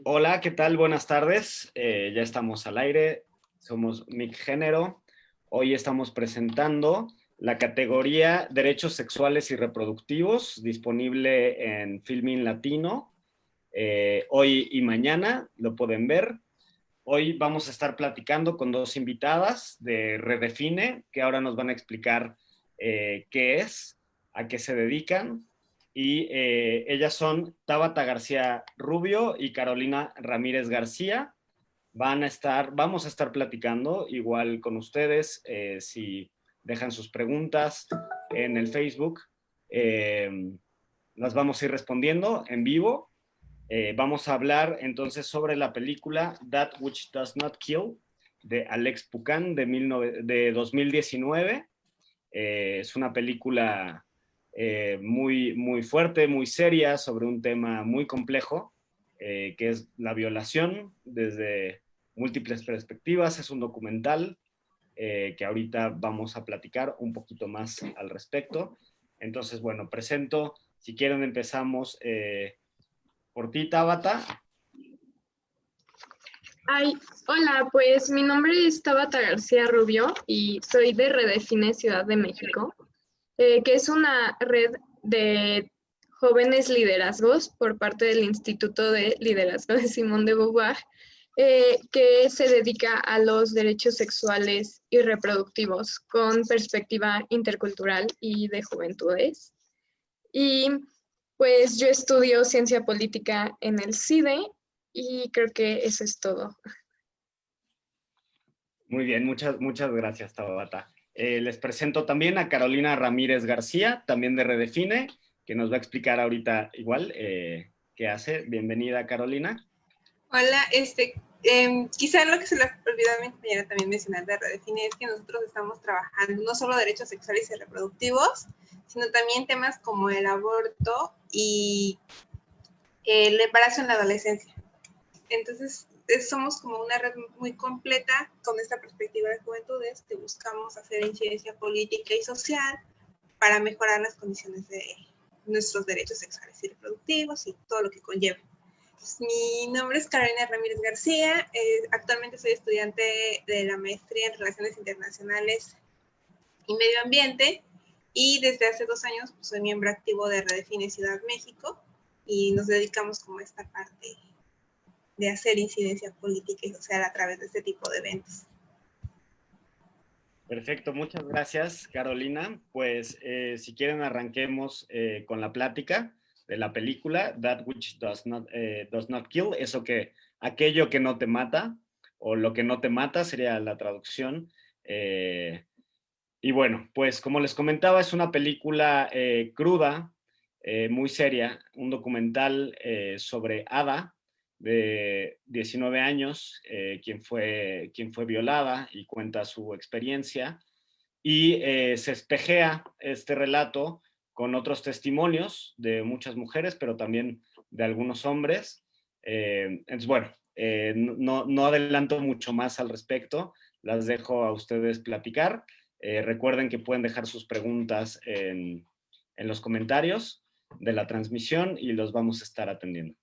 Hola, ¿qué tal? Buenas tardes. Ya estamos al aire. Somos Mic Género. Hoy estamos presentando la categoría Derechos Sexuales y Reproductivos, disponible en Filmin Latino. Hoy y mañana lo pueden ver. Hoy vamos a estar platicando con dos invitadas de Redefine, que ahora nos van a explicar qué es, a qué se dedican. Y ellas son Tabata García Rubio y Carolina Ramírez García. Vamos a estar platicando igual con ustedes, si dejan sus preguntas en el Facebook, las vamos a ir respondiendo en vivo. Vamos a hablar entonces sobre la película That Which Does Not Kill, de Alex Pucán, de 2019. Es una película muy, muy fuerte, muy seria, sobre un tema muy complejo, que es la violación desde múltiples perspectivas. Es un documental que ahorita vamos a platicar un poquito más al respecto. Entonces, bueno, presento, si quieren empezamos por ti, Tabata. Ay, hola, pues mi nombre es Tabata García Rubio y soy de Redefine Ciudad de México, que es una red de jóvenes liderazgos por parte del Instituto de Liderazgo de Simone de Beauvoir, que se dedica a los derechos sexuales y reproductivos con perspectiva intercultural y de juventudes. Y pues yo estudio ciencia política en el CIDE y creo que eso es todo. Muy bien, muchas gracias, Tabata. Les presento también a Carolina Ramírez García, también de Redefine, que nos va a explicar ahorita igual qué hace. Bienvenida, Carolina. Hola, quizá lo que se le olvidó a mi compañera también mencionar de Redefine es que nosotros estamos trabajando no solo derechos sexuales y reproductivos, sino también temas como el aborto y el embarazo en la adolescencia. Entonces, somos como una red muy completa con esta perspectiva de juventudes que buscamos hacer incidencia política y social para mejorar las condiciones de nuestros derechos sexuales y reproductivos y todo lo que conlleva. Mi nombre es Carolina Ramírez García, actualmente soy estudiante de la maestría en Relaciones Internacionales y Medio Ambiente y desde hace 2 años pues, soy miembro activo de Redefine Ciudad México y nos dedicamos como a esta parte de hacer incidencia política y social a través de este tipo de eventos. Perfecto, muchas gracias, Carolina. Pues si quieren arranquemos con la plática de la película That Which Does Not Kill, aquello que no te mata, o lo que no te mata sería la traducción. Y bueno, pues como les comentaba, es una película cruda, muy seria, un documental sobre Ada, de 19 años, quien fue violada, y cuenta su experiencia. Y se espejea este relato con otros testimonios de muchas mujeres, pero también de algunos hombres. Entonces, bueno, no adelanto mucho más al respecto, las dejo a ustedes platicar. Recuerden que pueden dejar sus preguntas en los comentarios de la transmisión y los vamos a estar atendiendo.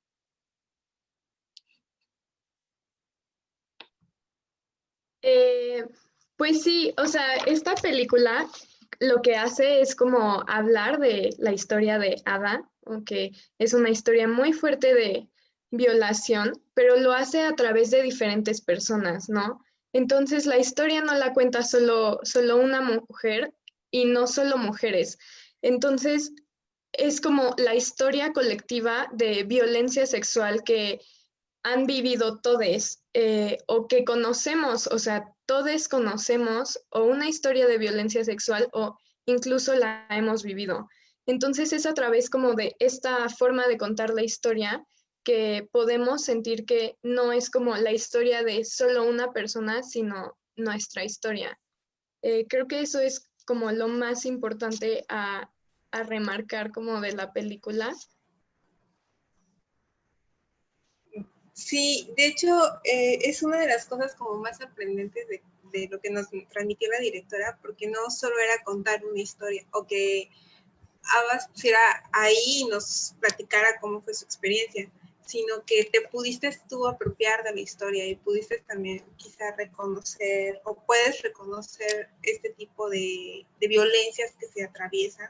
Pues sí, o sea, esta película lo que hace es como hablar de la historia de Ada, aunque es una historia muy fuerte de violación, pero lo hace a través de diferentes personas, ¿no? Entonces la historia no la cuenta solo una mujer y no solo mujeres. Entonces es como la historia colectiva de violencia sexual que han vivido todes o que conocemos, o sea, todos conocemos o una historia de violencia sexual o incluso la hemos vivido. Entonces es a través como de esta forma de contar la historia que podemos sentir que no es como la historia de solo una persona, sino nuestra historia. Creo que eso es como lo más importante a remarcar como de la película. Sí, de hecho, es una de las cosas como más sorprendentes de lo que nos transmitió la directora, porque no solo era contar una historia, o que Abbas pusiera ahí y nos platicara cómo fue su experiencia, sino que te pudiste tú apropiar de la historia y pudiste también quizá reconocer o puedes reconocer este tipo de violencias que se atraviesan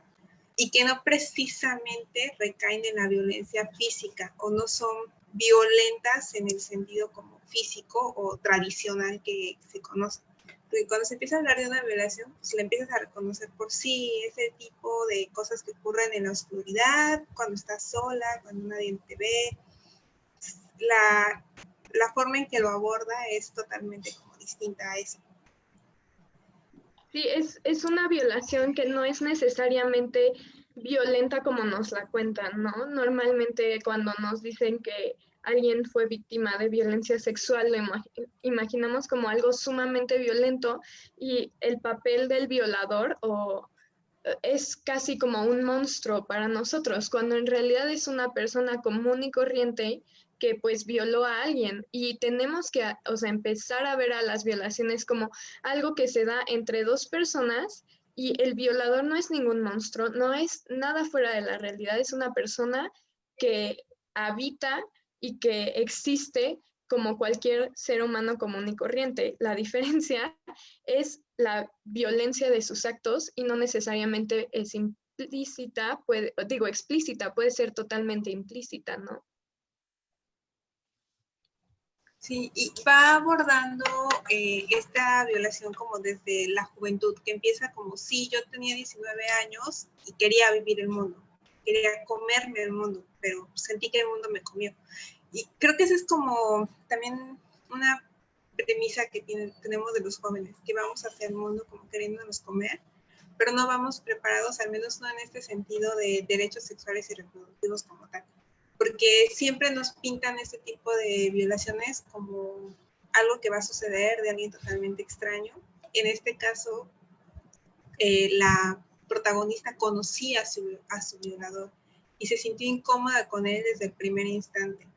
y que no precisamente recaen en la violencia física o no son violentas en el sentido como físico o tradicional que se conoce. Porque cuando se empieza a hablar de una violación, pues la empiezas a reconocer por sí, ese tipo de cosas que ocurren en la oscuridad, cuando estás sola, cuando nadie te ve. La forma en que lo aborda es totalmente como distinta a eso. Sí, es una violación que no es necesariamente violenta como nos la cuentan, ¿no? Normalmente cuando nos dicen que alguien fue víctima de violencia sexual, lo imaginamos como algo sumamente violento y el papel del violador es casi como un monstruo para nosotros, cuando en realidad es una persona común y corriente que pues violó a alguien y tenemos que, o sea, empezar a ver a las violaciones como algo que se da entre dos personas y el violador no es ningún monstruo, no es nada fuera de la realidad, es una persona que habita y que existe como cualquier ser humano común y corriente. La diferencia es la violencia de sus actos y no necesariamente es implícita, explícita, puede ser totalmente implícita, ¿no? Sí, y va abordando esta violación como desde la juventud, que empieza como si yo tenía 19 años y quería vivir el mundo, quería comerme el mundo, pero sentí que el mundo me comió. Y creo que esa es como también una premisa que tenemos de los jóvenes, que vamos hacia el mundo como queriéndonos comer, pero no vamos preparados, al menos no en este sentido de derechos sexuales y reproductivos como tal. Porque siempre nos pintan este tipo de violaciones como algo que va a suceder de alguien totalmente extraño. En este caso, la protagonista conocía a su violador y se sintió incómoda con él desde el primer instante,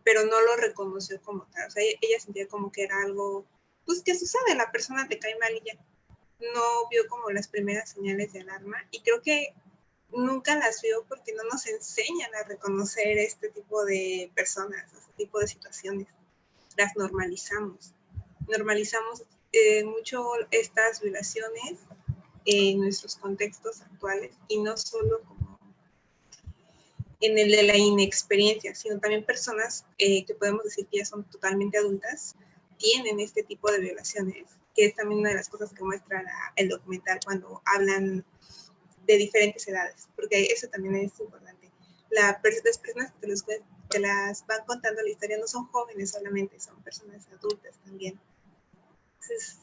pero no lo reconoció como tal. O sea, ella sentía como que era algo, pues que sucede, la persona te cae mal y ya. No vio como las primeras señales de alarma y creo que nunca las vio porque no nos enseñan a reconocer este tipo de personas, este tipo de situaciones. Las normalizamos. Normalizamos mucho estas violaciones en nuestros contextos actuales y no solo como en el de la inexperiencia, sino también personas que podemos decir que ya son totalmente adultas tienen este tipo de violaciones, que es también una de las cosas que muestra el documental cuando hablan de diferentes edades, porque eso también es importante. Las personas que te las van contando la historia no son jóvenes solamente, son personas adultas también. Entonces,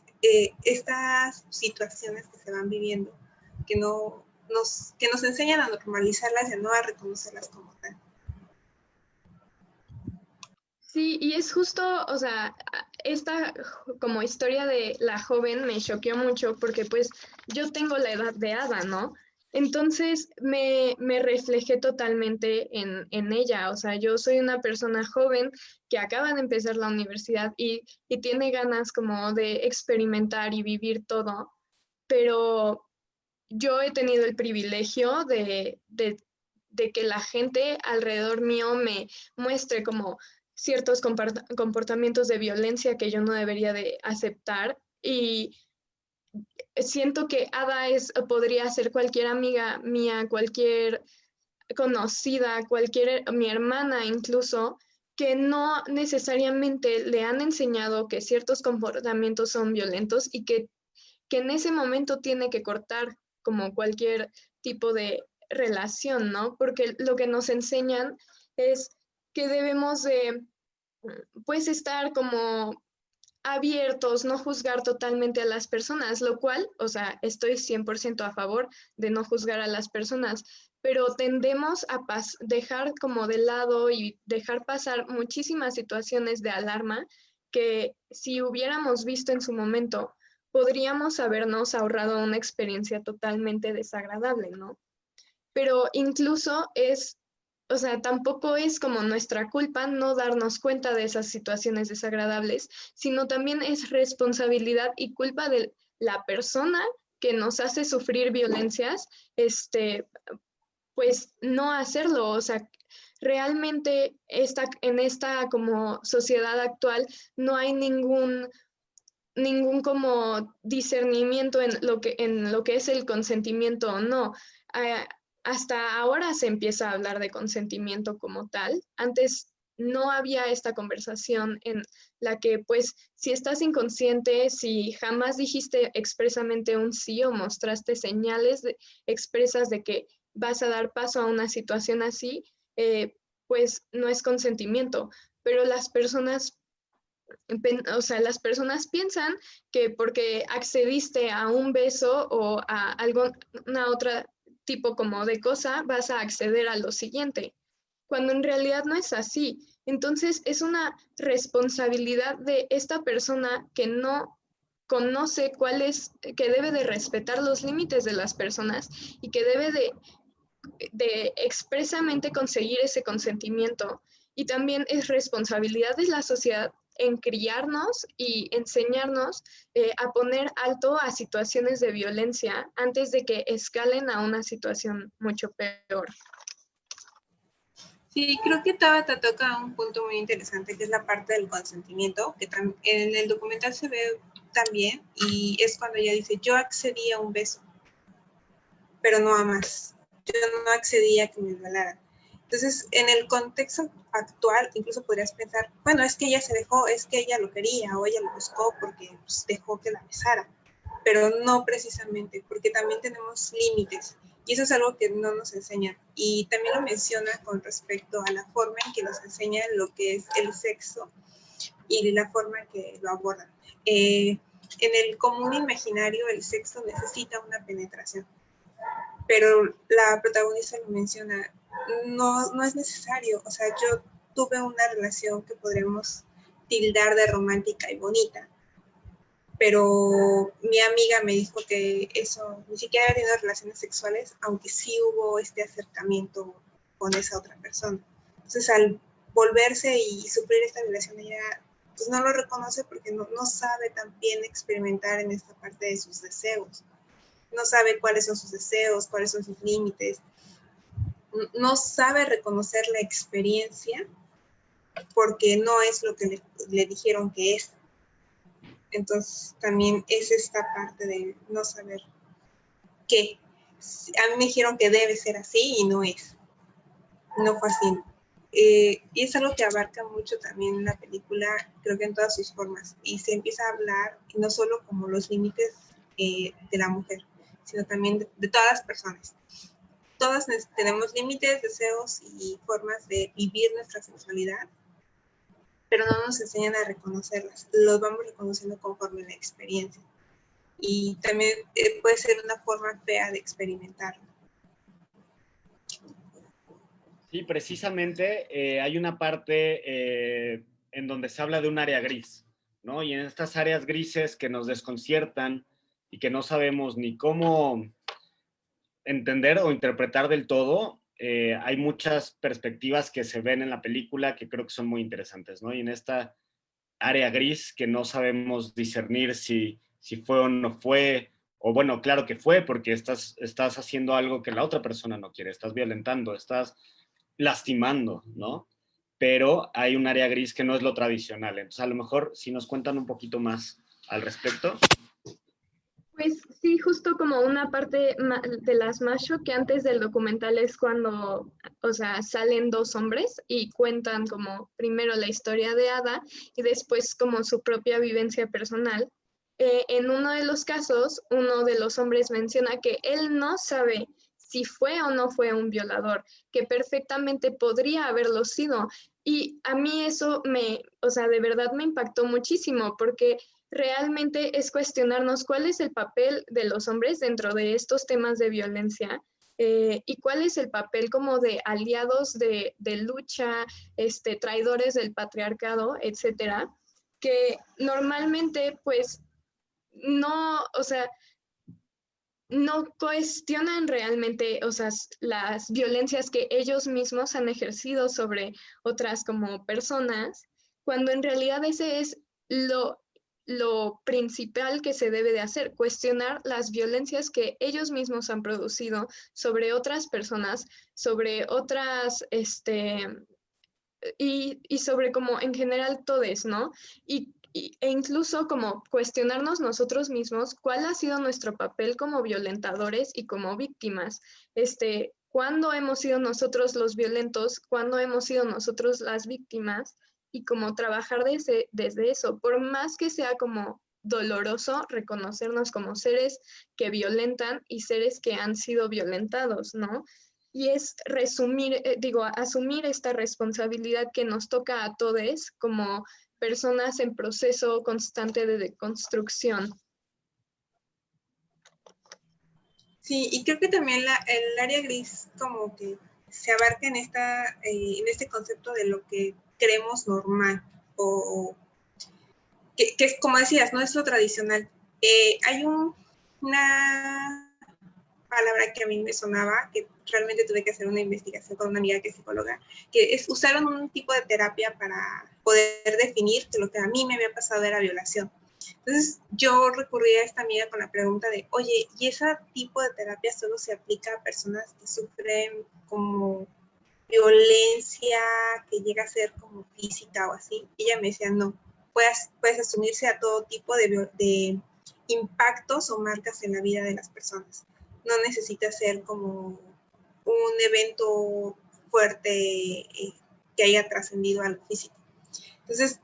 estas situaciones que se van viviendo, que nos enseñan a normalizarlas y no a reconocerlas como tal. Sí, y es justo, o sea, esta como historia de la joven me choqueó mucho porque pues yo tengo la edad de Ada, ¿no? Entonces me reflejé totalmente en ella, o sea, yo soy una persona joven que acaba de empezar la universidad y tiene ganas como de experimentar y vivir todo, pero yo he tenido el privilegio de que la gente alrededor mío me muestre como ciertos comportamientos de violencia que yo no debería de aceptar y siento que Ada podría ser cualquier amiga mía, cualquier conocida, mi hermana incluso, que no necesariamente le han enseñado que ciertos comportamientos son violentos y que en ese momento tiene que cortar como cualquier tipo de relación, ¿no? Porque lo que nos enseñan es que debemos de, pues, estar como abiertos, no juzgar totalmente a las personas, lo cual, o sea, estoy 100% a favor de no juzgar a las personas, pero tendemos a dejar como de lado y dejar pasar muchísimas situaciones de alarma que si hubiéramos visto en su momento, podríamos habernos ahorrado una experiencia totalmente desagradable, ¿no? Pero incluso o sea, tampoco es como nuestra culpa no darnos cuenta de esas situaciones desagradables, sino también es responsabilidad y culpa de la persona que nos hace sufrir violencias, pues no hacerlo. O sea, realmente en esta como sociedad actual no hay ningún como discernimiento en lo que es el consentimiento o no. Hasta ahora se empieza a hablar de consentimiento como tal. Antes no había esta conversación en la que, pues, si estás inconsciente, si jamás dijiste expresamente un sí o mostraste señales expresas de que vas a dar paso a una situación así, pues no es consentimiento. Pero las personas piensan que porque accediste a un beso o a alguna otra tipo como de cosa, vas a acceder a lo siguiente, cuando en realidad no es así. Entonces es una responsabilidad de esta persona que no conoce que debe de respetar los límites de las personas y que debe de expresamente conseguir ese consentimiento. Y también es responsabilidad de la sociedad en criarnos y enseñarnos a poner alto a situaciones de violencia antes de que escalen a una situación mucho peor. Sí, creo que Tabata toca un punto muy interesante, que es la parte del consentimiento, que en el documental se ve también, y es cuando ella dice, yo accedí a un beso, pero no a más. Yo no accedí a que me violaran. Entonces, en el contexto actual, incluso podrías pensar, bueno, es que ella se dejó, es que ella lo quería, o ella lo buscó porque pues, dejó que la besara, pero no precisamente, porque también tenemos límites. Y eso es algo que no nos enseñan. Y también lo menciona con respecto a la forma en que nos enseñan lo que es el sexo y la forma en que lo abordan. En el común imaginario, el sexo necesita una penetración. Pero la protagonista lo menciona, no es necesario. O sea, yo tuve una relación que podremos tildar de romántica y bonita, pero mi amiga me dijo que eso, ni siquiera había tenido relaciones sexuales, aunque sí hubo este acercamiento con esa otra persona. Entonces, al volverse y sufrir esta violación, ella pues no lo reconoce porque no sabe también experimentar en esta parte de sus deseos. No sabe cuáles son sus deseos, cuáles son sus límites. No sabe reconocer la experiencia porque no es lo que le dijeron que es. Entonces también es esta parte de no saber qué. A mí me dijeron que debe ser así y no es. No fue así. Y es algo que abarca mucho también en la película, creo que en todas sus formas. Y se empieza a hablar no solo como los límites de la mujer, sino también de todas las personas. Todas tenemos límites, deseos y formas de vivir nuestra sexualidad, pero no nos enseñan a reconocerlas. Los vamos reconociendo conforme la experiencia. Y también puede ser una forma fea de experimentarlo. Sí, precisamente hay una parte en donde se habla de un área gris, ¿no? Y en estas áreas grises que nos desconciertan y que no sabemos ni cómo entender o interpretar del todo, hay muchas perspectivas que se ven en la película que creo que son muy interesantes, ¿no? Y en esta área gris que no sabemos discernir si fue o no fue, o bueno, claro que fue, porque estás haciendo algo que la otra persona no quiere, estás violentando, estás lastimando, ¿no? Pero hay un área gris que no es lo tradicional. Entonces, a lo mejor, si nos cuentan un poquito más al respecto. Pues sí, justo como una parte de las más choqueantes del documental es cuando, o sea, salen dos hombres y cuentan como primero la historia de Ada y después como su propia vivencia personal. En uno de los casos, uno de los hombres menciona que él no sabe si fue o no fue un violador, que perfectamente podría haberlo sido. Y a mí eso o sea, de verdad me impactó muchísimo porque realmente es cuestionarnos cuál es el papel de los hombres dentro de estos temas de violencia y cuál es el papel como de aliados de lucha, traidores del patriarcado, etcétera, que normalmente pues no, o sea, no cuestionan realmente, o sea, las violencias que ellos mismos han ejercido sobre otras como personas, cuando en realidad ese es lo principal que se debe de hacer, cuestionar las violencias que ellos mismos han producido sobre otras personas, sobre otras, y sobre como en general todes, ¿no? E incluso como cuestionarnos nosotros mismos cuál ha sido nuestro papel como violentadores y como víctimas. ¿Cuándo hemos sido nosotros los violentos? ¿Cuándo hemos sido nosotros las víctimas? Y como trabajar desde eso, por más que sea como doloroso reconocernos como seres que violentan y seres que han sido violentados, ¿no? Y es asumir esta responsabilidad que nos toca a todos como personas en proceso constante de deconstrucción. Sí, y creo que también el área gris como que se abarca en este concepto de lo que creemos normal o que es como decías, no es lo tradicional. Hay una palabra que a mí me sonaba, que realmente tuve que hacer una investigación con una amiga que es psicóloga, que es usaron un tipo de terapia para poder definir que lo que a mí me había pasado era violación. Entonces yo recurrí a esta amiga con la pregunta de, oye, ¿y ese tipo de terapia solo se aplica a personas que sufren como violencia que llega a ser como física o así? Y ella me decía, no, puedes asumirse a todo tipo de impactos o marcas en la vida de las personas. No necesita ser como un evento fuerte que haya trascendido a lo físico. Entonces,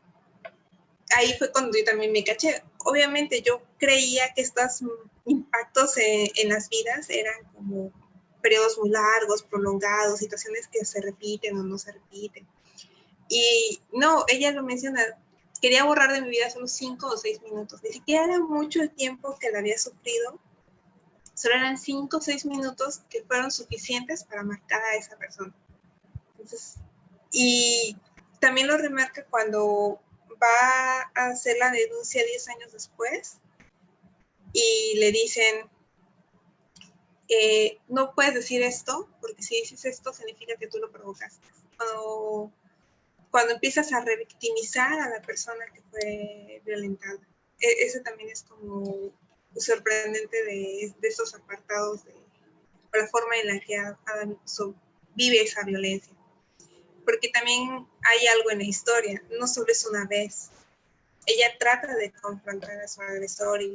ahí fue cuando yo también me caché. Obviamente yo creía que estos impactos en las vidas eran como periodos muy largos, prolongados, situaciones que se repiten o no se repiten. Y no, ella lo menciona, quería borrar de mi vida solo 5 o 6 minutos. Ni siquiera era mucho el tiempo que la había sufrido, solo eran 5 o 6 minutos que fueron suficientes para marcar a esa persona. Entonces, y también lo remarca cuando va a hacer la denuncia 10 años después y le dicen, no puedes decir esto, porque si dices esto significa que tú lo provocaste. Cuando empiezas a revictimizar a la persona que fue violentada. Eso también es como sorprendente de esos apartados de la forma en la que Adam vive esa violencia. Porque también hay algo en la historia, no solo es una vez. Ella trata de confrontar a su agresor y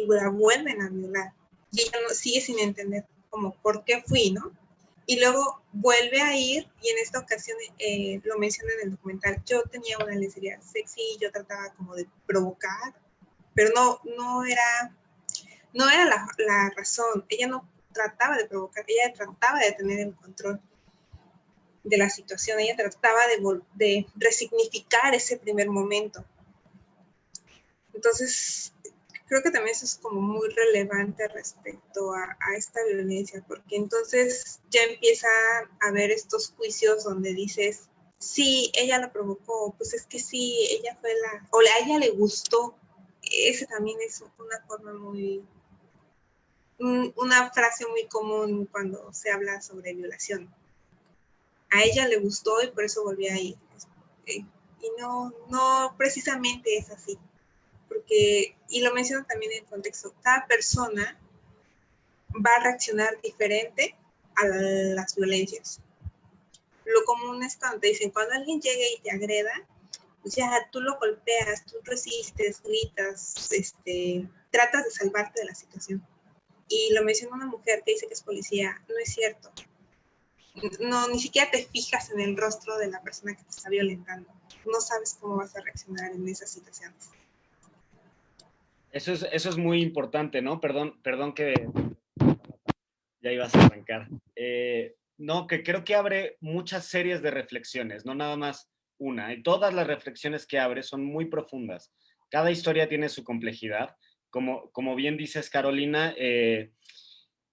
la vuelven a violar. Y ella sigue sin entender como por qué fui, ¿no? Y luego vuelve a ir, y en esta ocasión lo menciona en el documental, yo tenía una lencería sexy, yo trataba como de provocar, pero no era la razón. Ella no trataba de provocar, ella trataba de tener el control de la situación, ella trataba de resignificar ese primer momento. Entonces, creo que también eso es como muy relevante respecto a esta violencia, porque entonces ya empieza a haber estos juicios donde dices, sí, ella lo provocó, pues es que sí, ella fue o a ella le gustó. Ese también es una forma una frase muy común cuando se habla sobre violación. A ella le gustó y por eso volvió a ir. Y no precisamente es así. Porque, y lo menciono también en el contexto, cada persona va a reaccionar diferente a las violencias. Lo común es cuando te dicen, cuando alguien llega y te agreda, pues ya tú lo golpeas, tú resistes, gritas, tratas de salvarte de la situación. Y lo menciona una mujer que dice que es policía, no es cierto. No, ni siquiera te fijas en el rostro de la persona que te está violentando. No sabes cómo vas a reaccionar en esas situaciones. Eso es muy importante, ¿no? Perdón que ya ibas a arrancar. No, que creo que abre muchas series de reflexiones, no nada más una. Y todas las reflexiones que abre son muy profundas. Cada historia tiene su complejidad. Como bien dices, Carolina,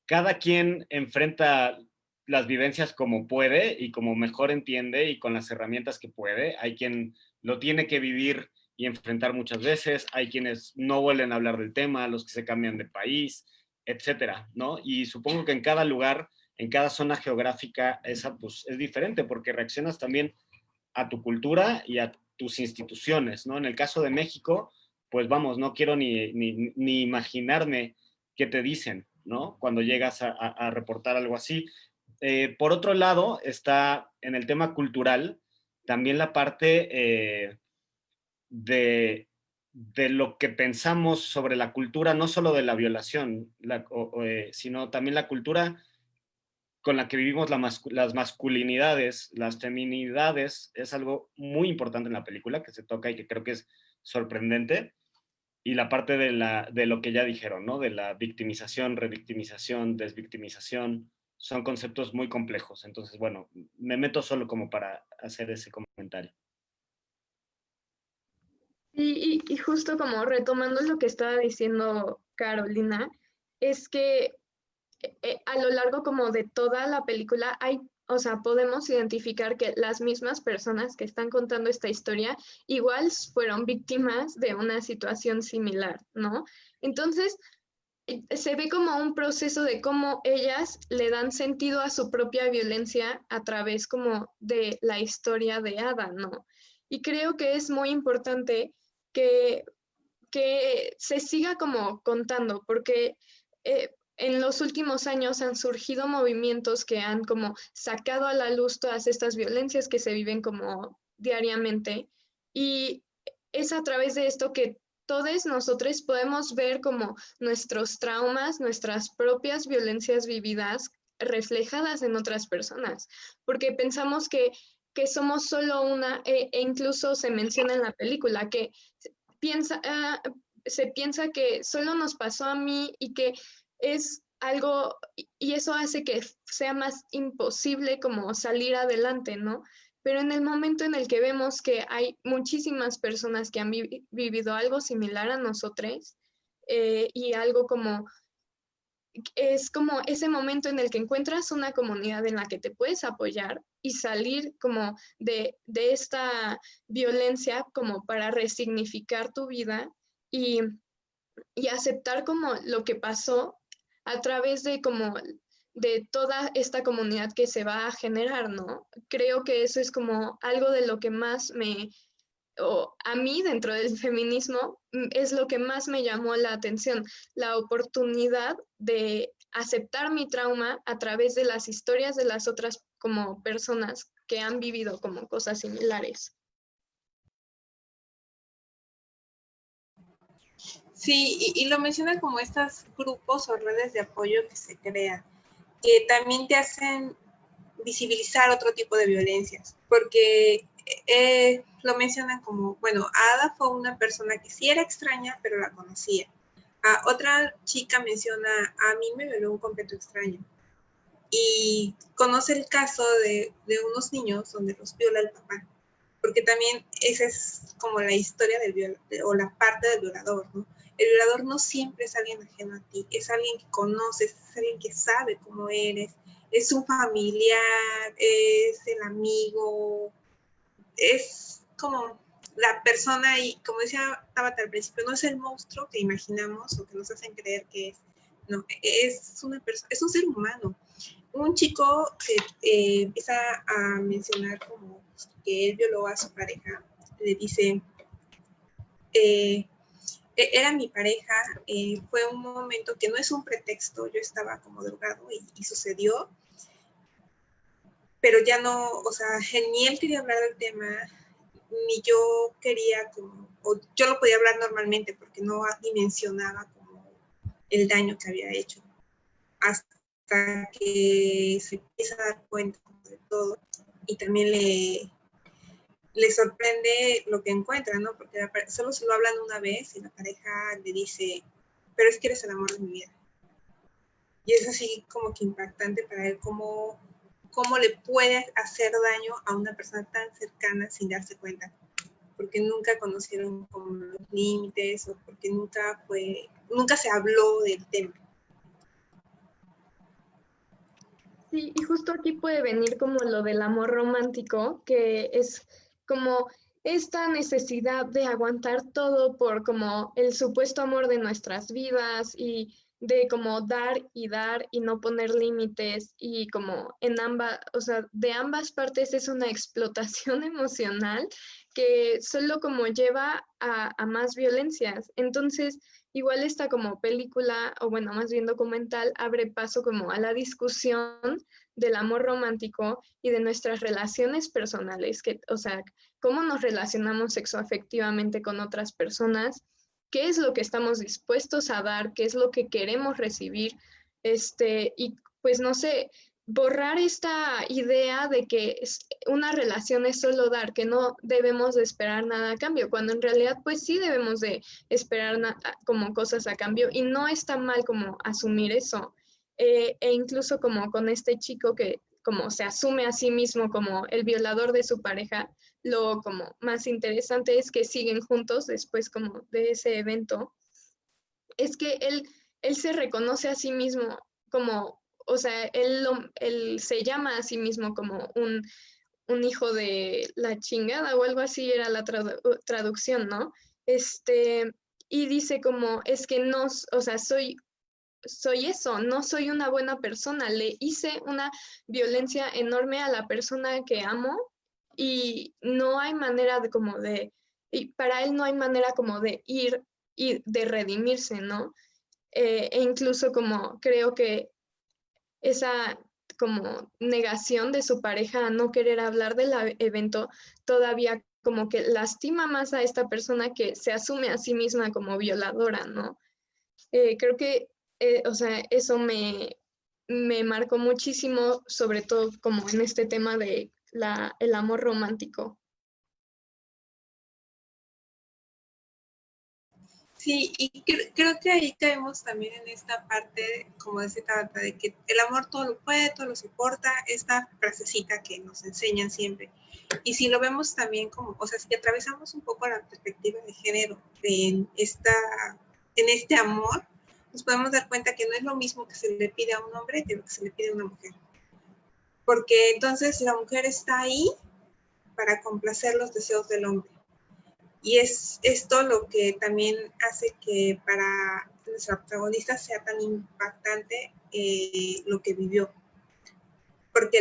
cada quien enfrenta las vivencias como puede y como mejor entiende y con las herramientas que puede. Hay quien lo tiene que vivir y enfrentar muchas veces, hay quienes no vuelven a hablar del tema, los que se cambian de país, etcétera, ¿no? Y supongo que en cada lugar, en cada zona geográfica, esa pues es diferente porque reaccionas también a tu cultura y a tus instituciones, ¿no? En el caso de México, pues vamos, no quiero ni imaginarme qué te dicen, ¿no? Cuando llegas a reportar algo así. Por otro lado, está en el tema cultural también la parte de lo que pensamos sobre la cultura, no solo de la violación, sino también la cultura con la que vivimos las masculinidades, las feminidades, es algo muy importante en la película que se toca y que creo que es sorprendente. Y la parte de lo que ya dijeron, ¿no? De la victimización, revictimización, desvictimización, son conceptos muy complejos. Entonces, bueno, me meto solo como para hacer ese comentario. Y justo como retomando lo que estaba diciendo Carolina, es que a lo largo como de toda la película hay, o sea, podemos identificar que las mismas personas que están contando esta historia igual fueron víctimas de una situación similar, ¿no? Entonces, se ve como un proceso de cómo ellas le dan sentido a su propia violencia a través como de la historia de Ada, ¿no? Y creo que es muy importante que, que se siga como contando, porque en los últimos años han surgido movimientos que han como sacado a la luz todas estas violencias que se viven como diariamente, y es a través de esto que todos nosotros podemos ver como nuestros traumas, nuestras propias violencias vividas reflejadas en otras personas, porque pensamos que somos solo una, e incluso se menciona en la película que piensa, se piensa que solo nos pasó a mí y que es algo, y eso hace que sea más imposible como salir adelante, ¿no? Pero en el momento en el que vemos que hay muchísimas personas que han vivido algo similar a nosotros, y algo como, es como ese momento en el que encuentras una comunidad en la que te puedes apoyar y salir como de esta violencia como para resignificar tu vida y, y aceptar como lo que pasó a través de como de toda esta comunidad que se va a generar, ¿no? Creo que eso es como algo de lo que más o a mí dentro del feminismo es lo que más me llamó la atención, la oportunidad de aceptar mi trauma a través de las historias de las otras como personas que han vivido como cosas similares. Sí, y lo menciona como estos grupos o redes de apoyo que se crean, que también te hacen visibilizar otro tipo de violencias, porque lo mencionan como, bueno, Ada fue una persona que sí era extraña, pero la conocía. Otra chica menciona, a mí me violó un completo extraño. Y conoce el caso de unos niños donde los viola el papá, porque también esa es como la historia del o la parte del violador, ¿no? El violador no siempre es alguien ajeno a ti, es alguien que conoces, es alguien que sabe cómo eres, es un familiar, es el amigo, es como la persona, y como decía Tabata al principio, no es el monstruo que imaginamos o que nos hacen creer que es, no, es una persona, es un ser humano. Un chico que empieza a mencionar como que él violó a su pareja, le dice, era mi pareja, fue un momento que no es un pretexto, yo estaba como drogado y sucedió, pero ya no, o sea, ni él quería hablar del tema, ni yo quería como, o yo lo podía hablar normalmente porque no dimensionaba como el daño que había hecho, hasta que se empieza a dar cuenta de todo y también le sorprende lo que encuentra, ¿no? Porque solo se lo hablan una vez y la pareja le dice, pero es que eres el amor de mi vida. Y es así como que impactante para él cómo le puede hacer daño a una persona tan cercana sin darse cuenta, porque nunca conocieron como los límites o porque nunca se habló del tema. Sí, y justo aquí puede venir como lo del amor romántico, que es como esta necesidad de aguantar todo por como el supuesto amor de nuestras vidas, y de como dar y no poner límites y como en ambas, o sea, de ambas partes es una explotación emocional que solo como lleva a más violencias. Entonces, igual esta como película, o bueno, más bien documental, abre paso como a la discusión del amor romántico y de nuestras relaciones personales, que, o sea, cómo nos relacionamos sexoafectivamente con otras personas, qué es lo que estamos dispuestos a dar, qué es lo que queremos recibir, y pues no sé, borrar esta idea de que una relación es solo dar, que no debemos de esperar nada a cambio, cuando en realidad pues sí debemos de esperar como cosas a cambio y no está mal como asumir eso. E incluso como con este chico que como se asume a sí mismo como el violador de su pareja, lo como más interesante es que siguen juntos después como de ese evento, es que él se reconoce a sí mismo como, o sea, él se llama a sí mismo como un hijo de la chingada o algo así era la traducción, ¿no? Y dice como, es que no, o sea, soy eso, no soy una buena persona, le hice una violencia enorme a la persona que amo y no hay manera de como de, y para él no hay manera como de ir y de redimirse, ¿no? E incluso como creo que esa como negación de su pareja a no querer hablar del evento todavía como que lastima más a esta persona que se asume a sí misma como violadora, ¿no? Creo que, o sea, eso me marcó muchísimo, sobre todo como en este tema de el amor romántico. Sí, y creo que ahí caemos también en esta parte, como de trata, de que el amor todo lo puede, todo lo soporta, esta frasecita que nos enseñan siempre. Y si lo vemos también como, o sea, si atravesamos un poco la perspectiva de género en este amor, nos podemos dar cuenta que no es lo mismo que se le pide a un hombre que lo que se le pide a una mujer. Porque entonces la mujer está ahí para complacer los deseos del hombre. Y es esto lo que también hace que para nuestra protagonista sea tan impactante lo que vivió. Porque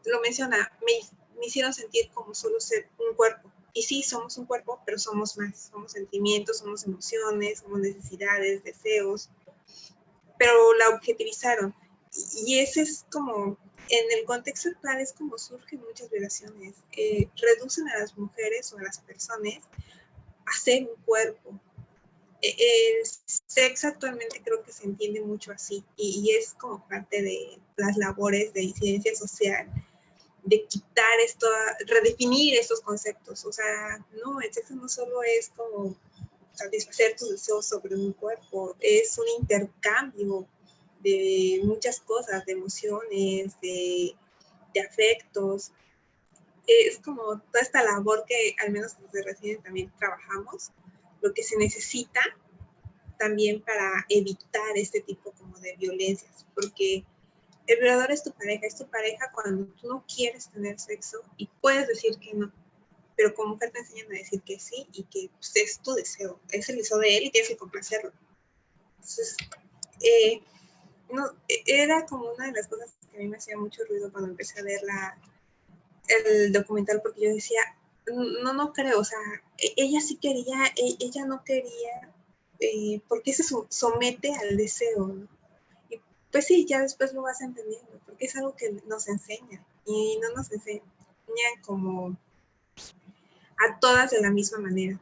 lo menciona, me hicieron sentir como solo ser un cuerpo. Y sí, somos un cuerpo, pero somos más. Somos sentimientos, somos emociones, somos necesidades, deseos. Pero la objetivizaron. Y ese es como, en el contexto actual es como surgen muchas violaciones. Reducen a las mujeres o a las personas a ser un cuerpo. El sexo actualmente creo que se entiende mucho así y es como parte de las labores de incidencia social, de quitar esto, redefinir estos conceptos. O sea, no, el sexo no solo es como satisfacer tus deseos sobre un cuerpo, es un intercambio de muchas cosas, de emociones, de afectos. Es como toda esta labor que al menos desde Residen también trabajamos, lo que se necesita también para evitar este tipo como de violencias, porque el violador es tu pareja cuando tú no quieres tener sexo y puedes decir que no, pero como mujer te enseñan a decir que sí y que pues, es tu deseo, es el deseo de él y tienes que complacerlo. Entonces, no, era como una de las cosas que a mí me hacía mucho ruido cuando empecé a ver el documental, porque yo decía, no creo, o sea, ella sí quería, ella no quería, porque se somete al deseo, ¿no? Y pues sí, ya después lo vas entendiendo, porque es algo que nos enseña, y no nos enseñan como a todas de la misma manera,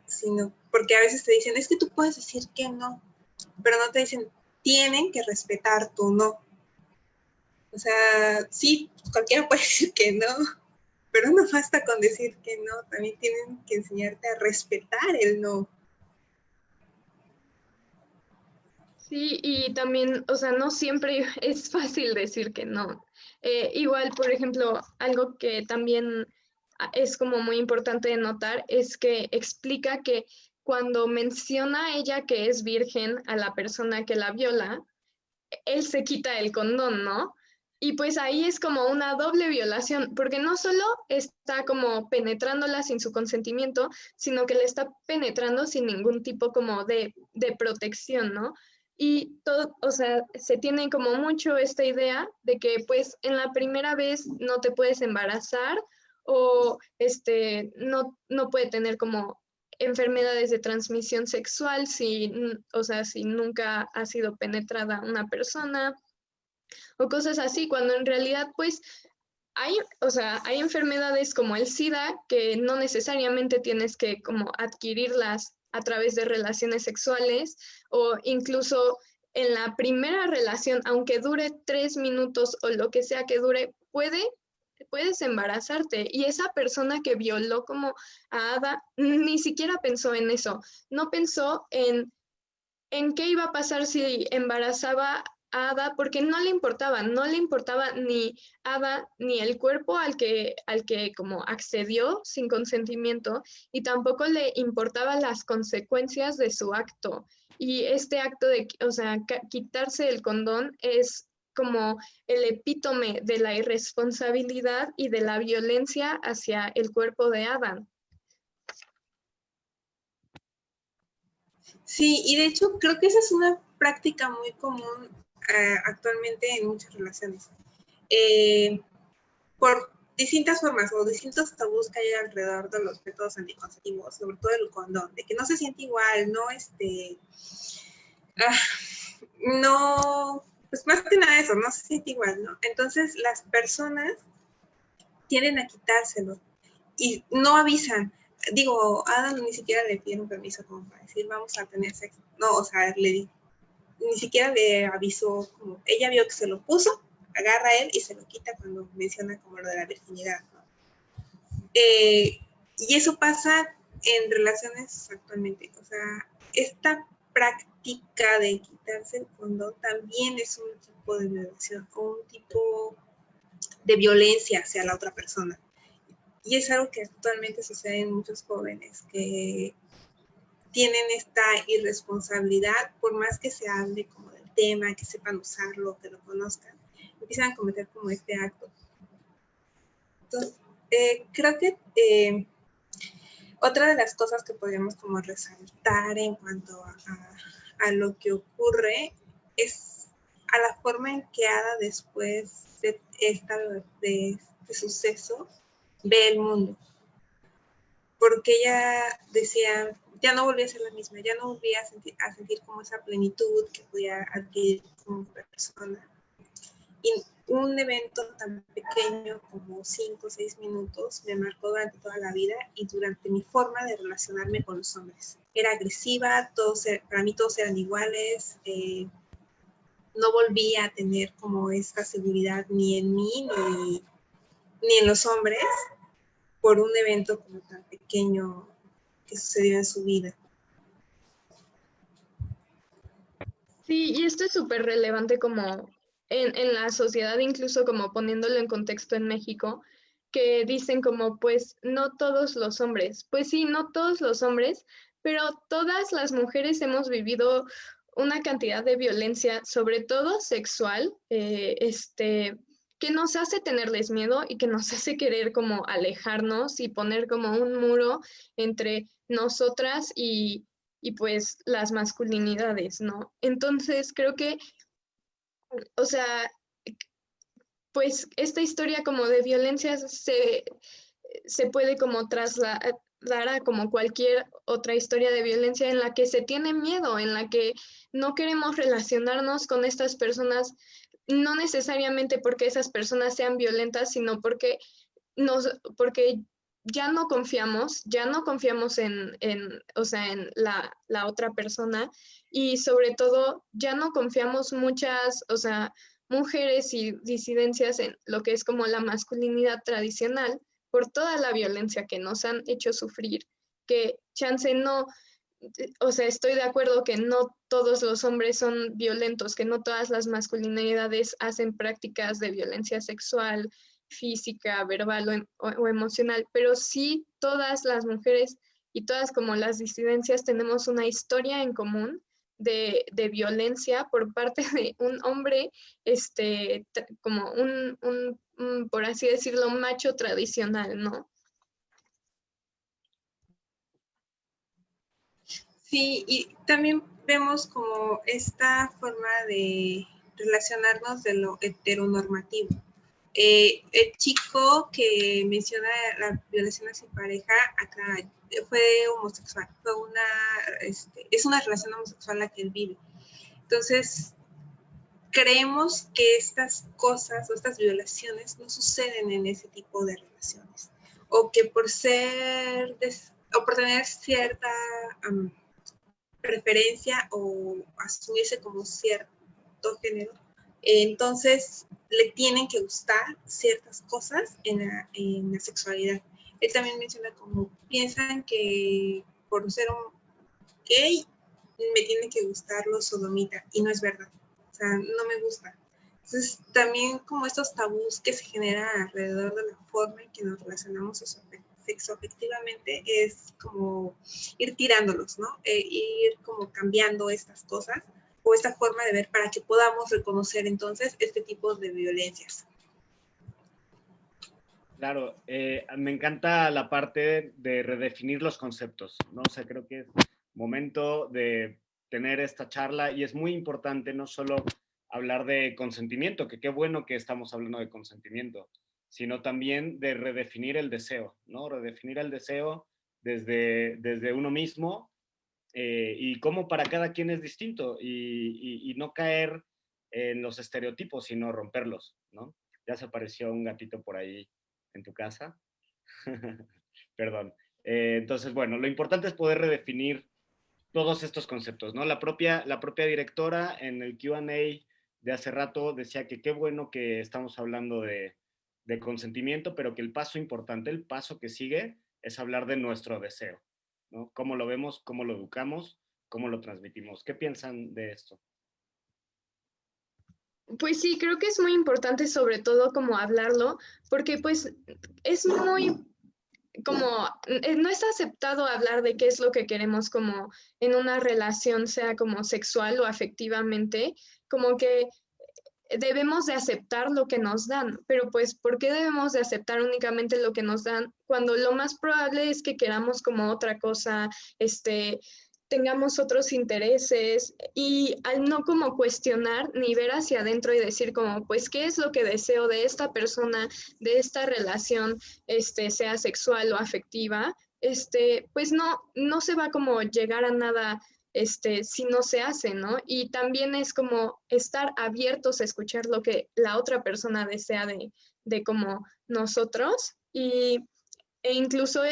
sino porque a veces te dicen, es que tú puedes decir que no, pero no te dicen, tienen que respetar tu no. O sea, sí, cualquiera puede decir que no, pero no basta con decir que no, también tienen que enseñarte a respetar el no. Sí, y también, o sea, no siempre es fácil decir que no. Igual, por ejemplo, algo que también es como muy importante de notar es que explica que cuando menciona ella que es virgen a la persona que la viola, él se quita el condón, ¿no? Y pues ahí es como una doble violación, porque no solo está como penetrándola sin su consentimiento, sino que le está penetrando sin ningún tipo como de protección, ¿no? Y todo, o sea, se tiene como mucho esta idea de que pues en la primera vez no te puedes embarazar o no puede tener como enfermedades de transmisión sexual si, o sea, si nunca ha sido penetrada una persona o cosas así, cuando en realidad pues hay, o sea, hay enfermedades como el SIDA que no necesariamente tienes que como adquirirlas a través de relaciones sexuales o incluso en la primera relación, aunque dure 3 minutos o lo que sea que dure, puedes embarazarte. Y esa persona que violó como a Ada ni siquiera pensó en eso, no pensó en qué iba a pasar si embarazaba a Ada, porque no le importaba ni Ada ni el cuerpo al que como accedió sin consentimiento, y tampoco le importaban las consecuencias de su acto. Y este acto de, o sea, quitarse el condón es como el epítome de la irresponsabilidad y de la violencia hacia el cuerpo de Adam. Sí, y de hecho creo que esa es una práctica muy común actualmente en muchas relaciones. Por distintas formas o distintos tabús que hay alrededor de los métodos anticonceptivos, sobre todo el condón, de que no se siente igual, no, pues más que nada eso, no se siente igual, ¿no? Entonces las personas tienden a quitárselo y no avisan. Digo, Adam ni siquiera le pidieron permiso como para decir vamos a tener sexo. No, o sea, ni siquiera le avisó, como ella vio que se lo puso, agarra a él y se lo quita cuando menciona como lo de la virginidad, ¿no? Y eso pasa en relaciones actualmente. O sea, esta práctica de quitarse el condón también es un tipo de violación o un tipo de violencia hacia la otra persona. Y es algo que actualmente sucede en muchos jóvenes que tienen esta irresponsabilidad, por más que se hable como del tema, que sepan usarlo, que lo conozcan, empiezan a cometer como este acto. Entonces, creo que otra de las cosas que podríamos como resaltar en cuanto a lo que ocurre es a la forma en que Ada después de este suceso ve el mundo. Porque ella decía, ya no volví a ser la misma, ya no volví a sentir como esa plenitud que podía adquirir como persona. Y un evento tan pequeño como 5 o 6 minutos me marcó durante toda la vida y durante mi forma de relacionarme con los hombres. Era agresiva, para mí todos eran iguales, no volví a tener como esta seguridad ni en mí ni en los hombres por un evento como tan pequeño que sucedió en su vida. Sí, y esto es súper relevante como en la sociedad, incluso como poniéndolo en contexto en México, que dicen como, pues, no todos los hombres. Pues sí, no todos los hombres, pero todas las mujeres hemos vivido una cantidad de violencia, sobre todo sexual, que nos hace tenerles miedo y que nos hace querer como alejarnos y poner como un muro entre nosotras y pues las masculinidades, ¿no? Entonces creo que, o sea, pues esta historia como de violencia se puede como trasladar a como cualquier otra historia de violencia en la que se tiene miedo, en la que no queremos relacionarnos con estas personas, no necesariamente porque esas personas sean violentas, sino porque ya no confiamos o sea, en la otra persona, y sobre todo ya no confiamos muchas, o sea, mujeres y disidencias en lo que es como la masculinidad tradicional por toda la violencia que nos han hecho sufrir, que chance no, o sea, estoy de acuerdo que no todos los hombres son violentos, que no todas las masculinidades hacen prácticas de violencia sexual, física, verbal o emocional, pero sí todas las mujeres y todas como las disidencias tenemos una historia en común de violencia por parte de un hombre, como por así decirlo, macho tradicional, ¿no? Sí, y también vemos como esta forma de relacionarnos de lo heteronormativo. El chico que menciona la violación a su pareja acá fue homosexual, es una relación homosexual la que él vive. Entonces, creemos que estas cosas o estas violaciones no suceden en ese tipo de relaciones, o que por tener cierta preferencia o asumirse como cierto género, entonces le tienen que gustar ciertas cosas en la sexualidad. Él también menciona como piensan que por ser un gay me tiene que gustar los sodomita, y no es verdad, o sea, no me gusta. Entonces también como estos tabús que se generan alrededor de la forma en que nos relacionamos sexoafectivamente es como ir tirándolos, ¿no? Ir como cambiando estas cosas o esta forma de ver para que podamos reconocer entonces este tipo de violencias. Claro, me encanta la parte de redefinir los conceptos, ¿no? O sea, creo que es momento de tener esta charla y es muy importante no solo hablar de consentimiento, que qué bueno que estamos hablando de consentimiento, sino también de redefinir el deseo, ¿no? Redefinir el deseo desde uno mismo y cómo para cada quien es distinto y no caer en los estereotipos, sino romperlos, ¿no? Ya se apareció un gatito por ahí en tu casa. Perdón. Entonces, bueno, lo importante es poder redefinir todos estos conceptos, ¿no? La propia directora en el Q&A de hace rato decía que qué bueno que estamos hablando de consentimiento, pero que el paso importante, el paso que sigue es hablar de nuestro deseo, ¿no? Cómo lo vemos, cómo lo educamos, cómo lo transmitimos. ¿Qué piensan de esto? Pues sí, creo que es muy importante sobre todo como hablarlo, porque pues es muy como, no es aceptado hablar de qué es lo que queremos como en una relación, sea como sexual o afectivamente, como que debemos de aceptar lo que nos dan, pero pues, ¿por qué debemos de aceptar únicamente lo que nos dan cuando lo más probable es que queramos como otra cosa, tengamos otros intereses y al no como cuestionar ni ver hacia adentro y decir como, pues, ¿qué es lo que deseo de esta persona, de esta relación, sea sexual o afectiva? Pues no se va como llegar a nada si no se hace, ¿no? Y también es como estar abiertos a escuchar lo que la otra persona desea de como nosotros e incluso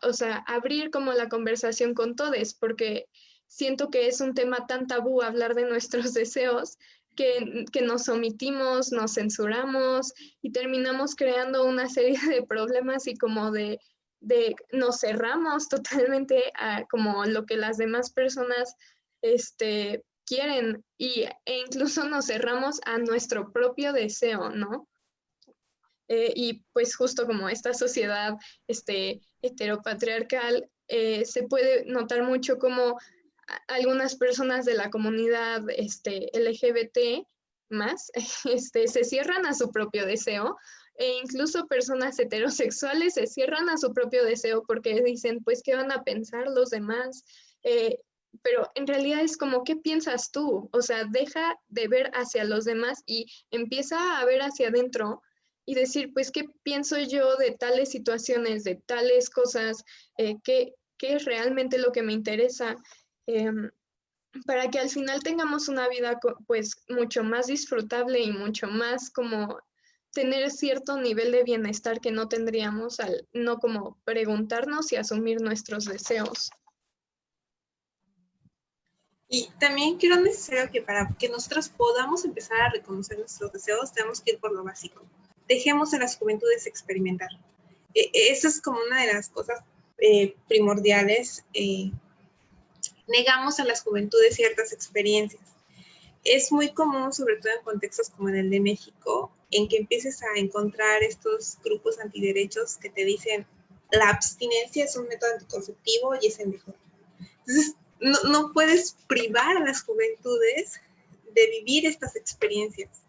o sea, abrir como la conversación con todos, porque siento que es un tema tan tabú hablar de nuestros deseos que nos omitimos, nos censuramos y terminamos creando una serie de problemas y como nos cerramos totalmente a como lo que las demás personas quieren e incluso nos cerramos a nuestro propio deseo, ¿no? Y pues justo como esta sociedad heteropatriarcal, se puede notar mucho como algunas personas de la comunidad LGBT más se cierran a su propio deseo e incluso personas heterosexuales se cierran a su propio deseo porque dicen, pues, ¿qué van a pensar los demás? Pero en realidad es como, ¿qué piensas tú? O sea, deja de ver hacia los demás y empieza a ver hacia adentro y decir, pues, ¿qué pienso yo de tales situaciones, de tales cosas? ¿Qué es realmente lo que me interesa? Para que al final tengamos una vida pues mucho más disfrutable y mucho más como tener cierto nivel de bienestar que no tendríamos al no como preguntarnos y asumir nuestros deseos. Y también creo necesario que para que nosotros podamos empezar a reconocer nuestros deseos, tenemos que ir por lo básico. Dejemos a las juventudes experimentar. Eso es como una de las cosas primordiales. Negamos a las juventudes ciertas experiencias. Es muy común, sobre todo en contextos como en el de México, en que empieces a encontrar estos grupos antiderechos que te dicen la abstinencia es un método anticonceptivo y es el mejor. Entonces, no puedes privar a las juventudes de vivir estas experiencias,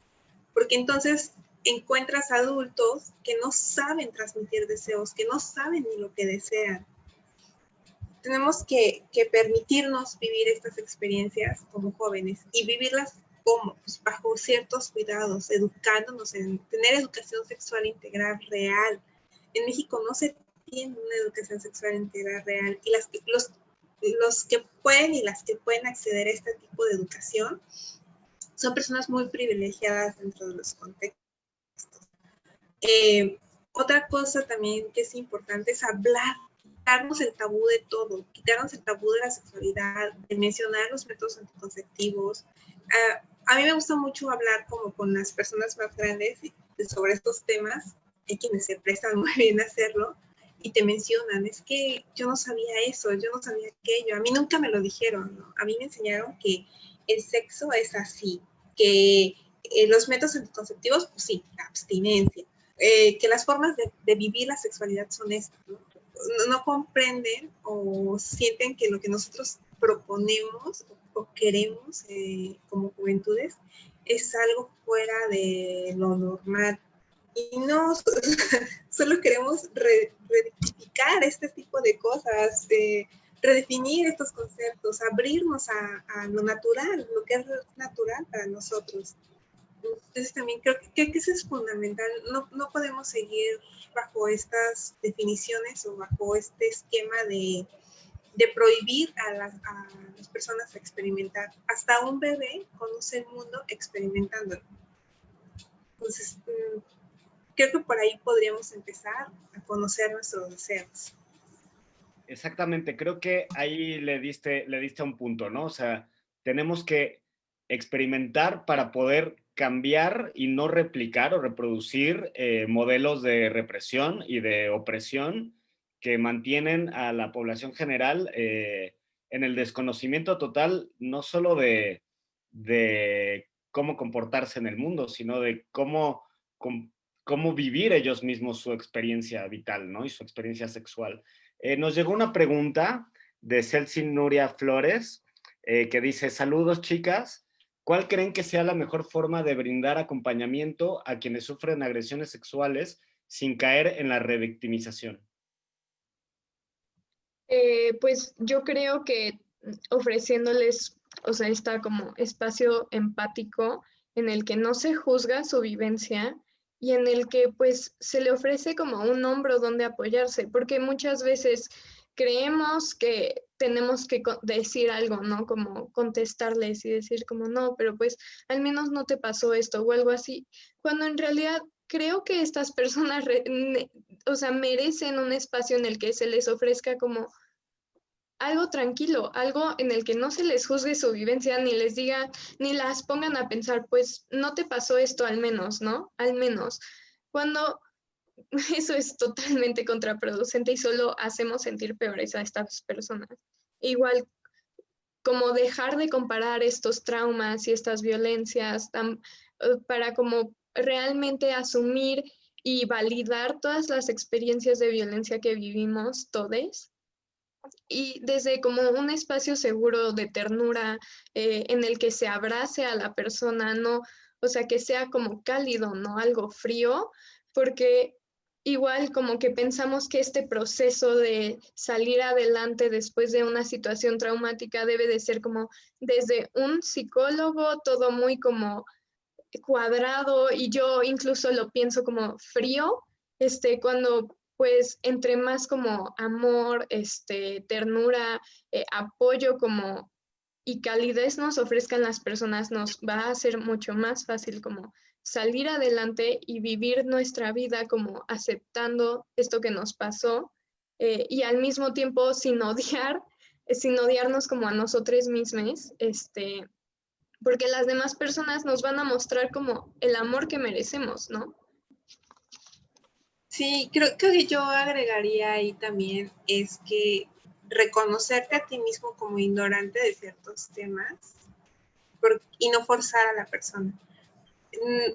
porque entonces encuentras adultos que no saben transmitir deseos, que no saben ni lo que desean. Tenemos que permitirnos vivir estas experiencias como jóvenes y vivirlas como, pues, bajo ciertos cuidados, educándonos en tener educación sexual integral real. En México no se tiene una educación sexual integral real y los que pueden y las que pueden acceder a este tipo de educación son personas muy privilegiadas dentro de los contextos. Otra cosa también que es importante es hablar, quitarnos el tabú de todo, quitarnos el tabú de la sexualidad, de mencionar los métodos anticonceptivos. A mí me gusta mucho hablar como con las personas más grandes sobre estos temas, hay quienes se prestan muy bien a hacerlo y te mencionan, es que yo no sabía eso, yo no sabía aquello, a mí nunca me lo dijeron, ¿no? A mí me enseñaron que el sexo es así, que los métodos anticonceptivos, pues sí, la abstinencia, que las formas de vivir la sexualidad son estas, ¿no? No comprenden o sienten que lo que nosotros proponemos o queremos como juventudes es algo fuera de lo normal. Y no, solo queremos rectificar este tipo de cosas, redefinir estos conceptos, abrirnos a lo natural, lo que es natural para nosotros. Entonces también creo que eso es fundamental. No podemos seguir bajo estas definiciones o bajo este esquema de prohibir a las personas experimentar. Hasta un bebé conoce el mundo experimentándolo. Entonces, creo que por ahí podríamos empezar a conocer nuestros deseos. Exactamente, creo que ahí le diste a un punto, ¿no? O sea, tenemos que experimentar para poder cambiar y no replicar o reproducir modelos de represión y de opresión que mantienen a la población general en el desconocimiento total, no solo de cómo comportarse en el mundo, sino de cómo vivir ellos mismos su experiencia vital, ¿no? Y su experiencia sexual. Nos llegó una pregunta de Celsin Nuria Flores que dice, saludos chicas, ¿cuál creen que sea la mejor forma de brindar acompañamiento a quienes sufren agresiones sexuales sin caer en la revictimización? Pues yo creo que ofreciéndoles, o sea, está como espacio empático en el que no se juzga su vivencia y en el que pues se le ofrece como un hombro donde apoyarse, porque muchas veces creemos que tenemos que decir algo, ¿no? Como contestarles y decir como, no, pero pues al menos no te pasó esto o algo así, cuando en realidad creo que estas personas, o sea, merecen un espacio en el que se les ofrezca como algo tranquilo, algo en el que no se les juzgue su vivencia, ni les diga, ni las pongan a pensar, pues no te pasó esto al menos, ¿no? Al menos. Cuando eso es totalmente contraproducente y solo hacemos sentir peores a estas personas. Igual como dejar de comparar estos traumas y estas violencias para como realmente asumir y validar todas las experiencias de violencia que vivimos todos y desde como un espacio seguro de ternura en el que se abrace a la persona, no, o sea, que sea como cálido, no algo frío, porque igual como que pensamos que este proceso de salir adelante después de una situación traumática debe de ser como desde un psicólogo, todo muy como cuadrado y yo incluso lo pienso como frío, cuando pues entre más como amor, ternura, apoyo como y calidez nos ofrezcan las personas, nos va a ser mucho más fácil como salir adelante y vivir nuestra vida como aceptando esto que nos pasó y al mismo tiempo sin odiarnos como a nosotros mismos, porque las demás personas nos van a mostrar como el amor que merecemos, ¿no? Sí, creo que yo agregaría ahí también es que reconocerte a ti mismo como ignorante de ciertos temas y no forzar a la persona.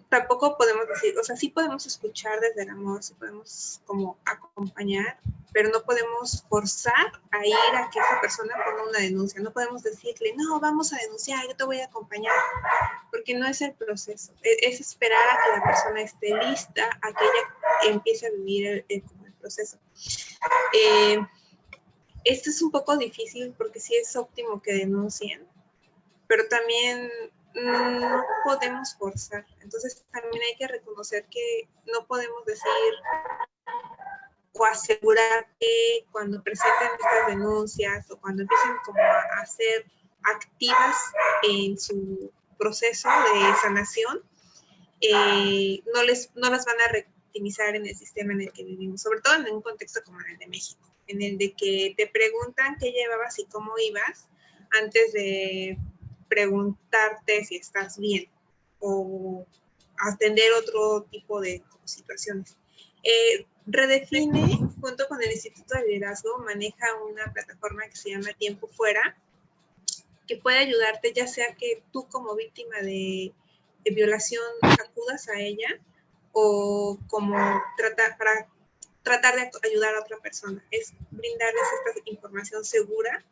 tampoco podemos decir, o sea, sí podemos escuchar desde el amor, sí podemos como acompañar, pero no podemos forzar a ir a que esa persona ponga una denuncia. No podemos decirle, no, vamos a denunciar, yo te voy a acompañar, porque no es el proceso. Es esperar a que la persona esté lista, a que ella empiece a vivir el proceso. Esto es un poco difícil porque sí es óptimo que denuncien, pero también no podemos forzar. Entonces también hay que reconocer que no podemos decir o asegurar que cuando presenten estas denuncias o cuando empiecen como a ser activas en su proceso de sanación, no las van a revictimizar en el sistema en el que vivimos, sobre todo en un contexto como el de México, en el de que te preguntan qué llevabas y cómo ibas antes de preguntarte si estás bien o atender otro tipo de situaciones. Redefine, junto con el Instituto de Liderazgo, maneja una plataforma que se llama Tiempo Fuera, que puede ayudarte, ya sea que tú como víctima de violación acudas a ella o como para tratar de ayudar a otra persona. Es brindarles esta información segura.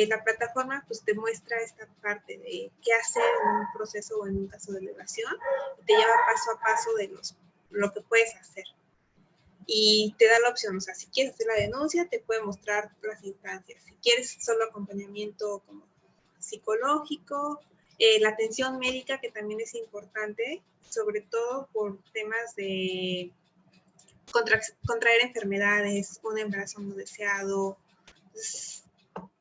La plataforma pues te muestra esta parte de qué hacer en un proceso o en un caso de violación, te lleva paso a paso de lo que puedes hacer. Y te da la opción, o sea, si quieres hacer la denuncia, te puede mostrar las instancias. Si quieres solo acompañamiento como psicológico, la atención médica, que también es importante, sobre todo por temas de contraer enfermedades, un embarazo no deseado.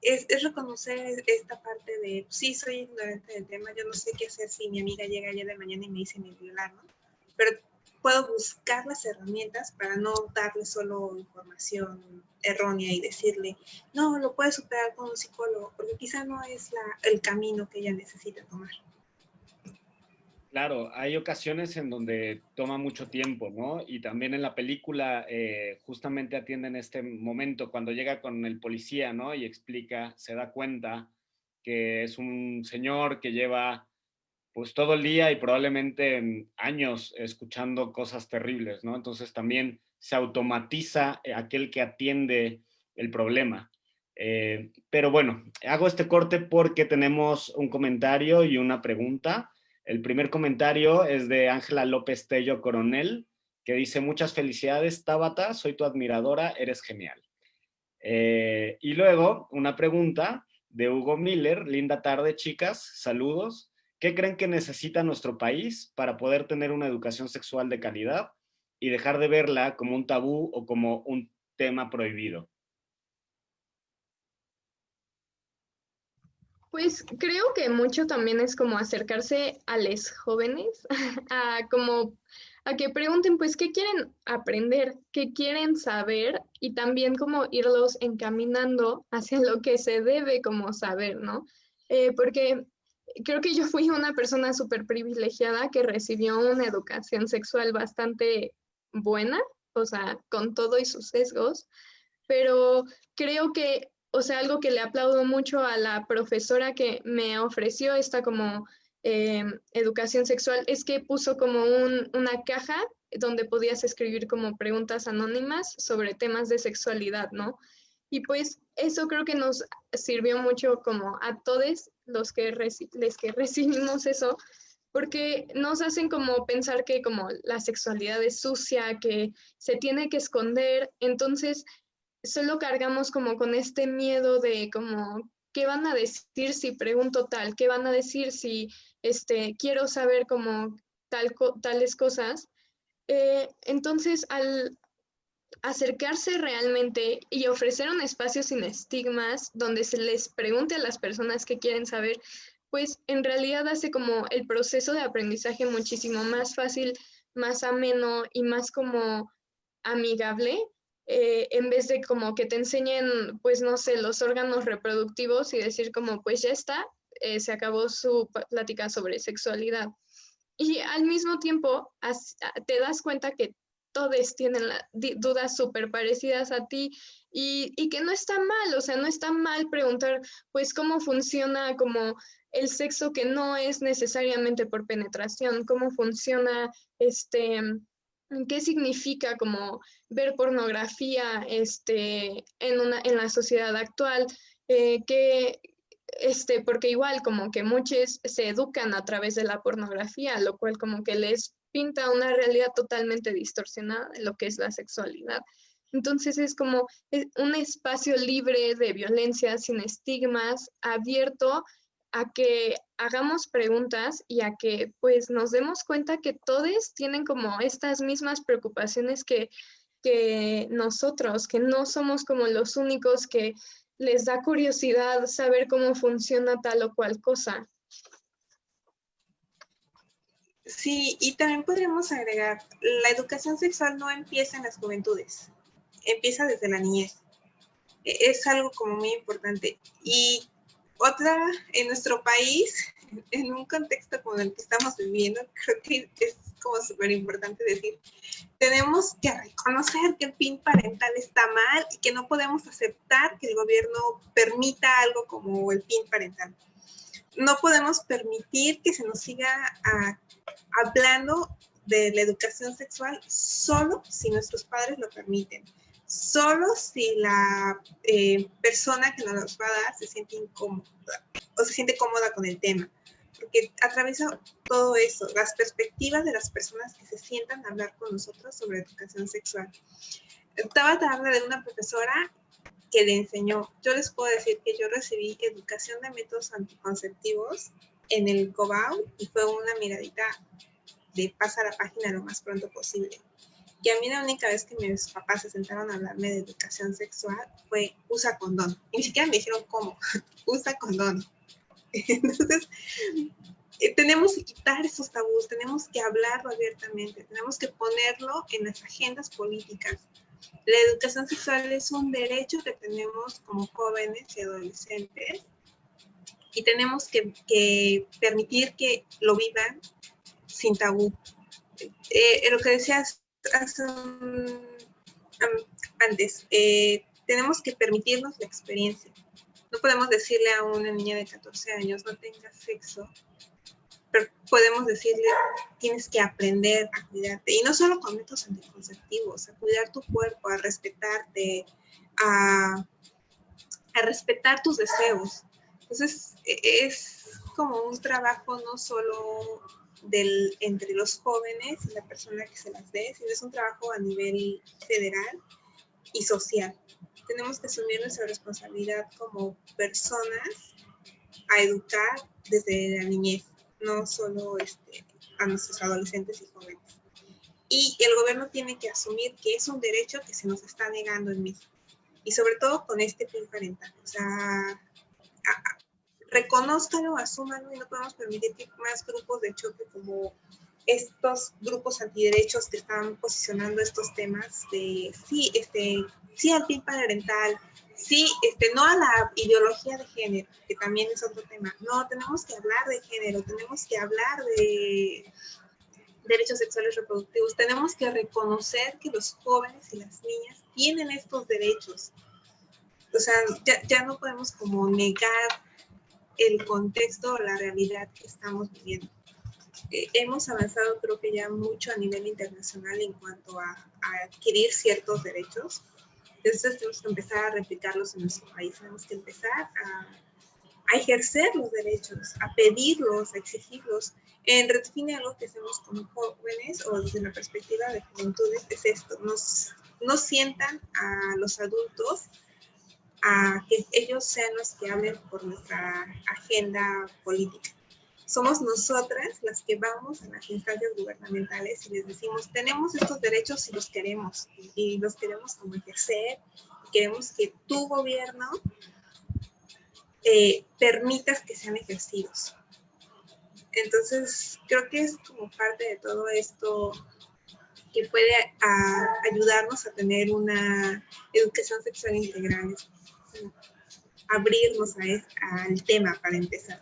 Es reconocer esta parte de, sí, soy ignorante del tema, yo no sé qué hacer si mi amiga llega ayer de mañana y me dice me violaron, pero puedo buscar las herramientas para no darle solo información errónea y decirle, no, lo puedes superar con un psicólogo, porque quizá no es el camino que ella necesita tomar. Claro, hay ocasiones en donde toma mucho tiempo, ¿no? Y también en la película justamente atienden este momento cuando llega con el policía, ¿no? Y explica, se da cuenta que es un señor que lleva pues todo el día y probablemente años escuchando cosas terribles, ¿no? Entonces también se automatiza aquel que atiende el problema. Pero bueno, hago este corte porque tenemos un comentario y una pregunta. El primer comentario es de Ángela López Tello Coronel, que dice, muchas felicidades, Tabata, soy tu admiradora, eres genial. Y luego una pregunta de Hugo Miller, linda tarde, chicas, saludos. ¿Qué creen que necesita nuestro país para poder tener una educación sexual de calidad y dejar de verla como un tabú o como un tema prohibido? Pues creo que mucho también es como acercarse a los jóvenes, a que pregunten pues qué quieren aprender, qué quieren saber y también como irlos encaminando hacia lo que se debe como saber, ¿no? Porque creo que yo fui una persona súper privilegiada que recibió una educación sexual bastante buena, o sea, con todo y sus sesgos, pero creo que, o sea, algo que le aplaudo mucho a la profesora que me ofreció esta como educación sexual es que puso como una caja donde podías escribir como preguntas anónimas sobre temas de sexualidad, ¿no? Y pues eso creo que nos sirvió mucho como a todos les que recibimos eso, porque nos hacen como pensar que como la sexualidad es sucia, que se tiene que esconder, entonces solo cargamos como con este miedo de como, ¿qué van a decir si pregunto tal? ¿Qué van a decir si quiero saber como tales cosas? Entonces, al acercarse realmente y ofrecer un espacio sin estigmas, donde se les pregunte a las personas que quieren saber, pues en realidad hace como el proceso de aprendizaje muchísimo más fácil, más ameno y más como amigable, en vez de como que te enseñen, pues no sé, los órganos reproductivos y decir como, pues ya está, se acabó su plática sobre sexualidad. Y al mismo tiempo te das cuenta que todos tienen dudas súper parecidas a ti y que no está mal, o sea, no está mal preguntar, pues, cómo funciona como el sexo que no es necesariamente por penetración, cómo funciona, qué significa como ver pornografía, en la sociedad actual, que, porque igual como que muchos se educan a través de la pornografía, lo cual como que les pinta una realidad totalmente distorsionada de lo que es la sexualidad. Entonces es como un espacio libre de violencia, sin estigmas, abierto a que hagamos preguntas y a que pues nos demos cuenta que todos tienen como estas mismas preocupaciones que nosotros, que no somos como los únicos que les da curiosidad saber cómo funciona tal o cual cosa. Sí, y también podríamos agregar, la educación sexual no empieza en las juventudes, empieza desde la niñez. Es algo como muy importante. Y otra, en nuestro país, en un contexto como el que estamos viviendo, creo que es como súper importante decir, tenemos que reconocer que el PIN parental está mal y que no podemos aceptar que el gobierno permita algo como el PIN parental. No podemos permitir que se nos siga hablando de la educación sexual solo si nuestros padres lo permiten, solo si la persona que nos los va a dar se siente incómoda o se siente cómoda con el tema, porque atraviesa todo eso, las perspectivas de las personas que se sientan a hablar con nosotros sobre educación sexual. Estaba hablando de una profesora que le enseñó. Yo les puedo decir que yo recibí educación de métodos anticonceptivos en el COBAU y fue una miradita de pasar a la página lo más pronto posible. Y a mí la única vez que mis papás se sentaron a hablarme de educación sexual fue usa condón. Y ni siquiera me dijeron cómo, usa condón. Entonces, tenemos que quitar esos tabús, tenemos que hablarlo abiertamente, tenemos que ponerlo en las agendas políticas. La educación sexual es un derecho que tenemos como jóvenes y adolescentes y tenemos que permitir que lo vivan sin tabú. Lo que decías antes, tenemos que permitirnos la experiencia. No podemos decirle a una niña de 14 años no tengas sexo, pero podemos decirle tienes que aprender a cuidarte, y no solo con métodos anticonceptivos, a cuidar tu cuerpo, a respetarte, a respetar tus deseos. Entonces es como un trabajo no solo entre los jóvenes y la persona que se las dé, sino es un trabajo a nivel federal y social. Tenemos que asumir nuestra responsabilidad como personas a educar desde la niñez, no solo a nuestros adolescentes y jóvenes. Y el gobierno tiene que asumir que es un derecho que se nos está negando en México. Y sobre todo con este PIN parental. O sea, reconózcalo, asúmalo y no podemos permitir que más grupos de choque como estos grupos antiderechos que están posicionando estos temas de sí al PIN parental, sí, no a la ideología de género, que también es otro tema. No, tenemos que hablar de género, tenemos que hablar de derechos sexuales reproductivos, tenemos que reconocer que los jóvenes y las niñas tienen estos derechos. O sea, ya no podemos como negar el contexto o la realidad que estamos viviendo. Hemos avanzado creo que ya mucho a nivel internacional en cuanto a adquirir ciertos derechos. Entonces tenemos que empezar a replicarlos en nuestro país, tenemos que empezar a ejercer los derechos, a pedirlos, a exigirlos. En Redefine algo que hacemos como jóvenes o desde la perspectiva de juventudes es esto, nos sientan a los adultos a que ellos sean los que hablen por nuestra agenda política. Somos nosotras las que vamos a las instancias gubernamentales y les decimos, tenemos estos derechos y los queremos como ejercer, y queremos que tu gobierno permitas que sean ejercidos. Entonces, creo que es como parte de todo esto que puede ayudarnos a tener una educación sexual integral, abrirnos al tema para empezar.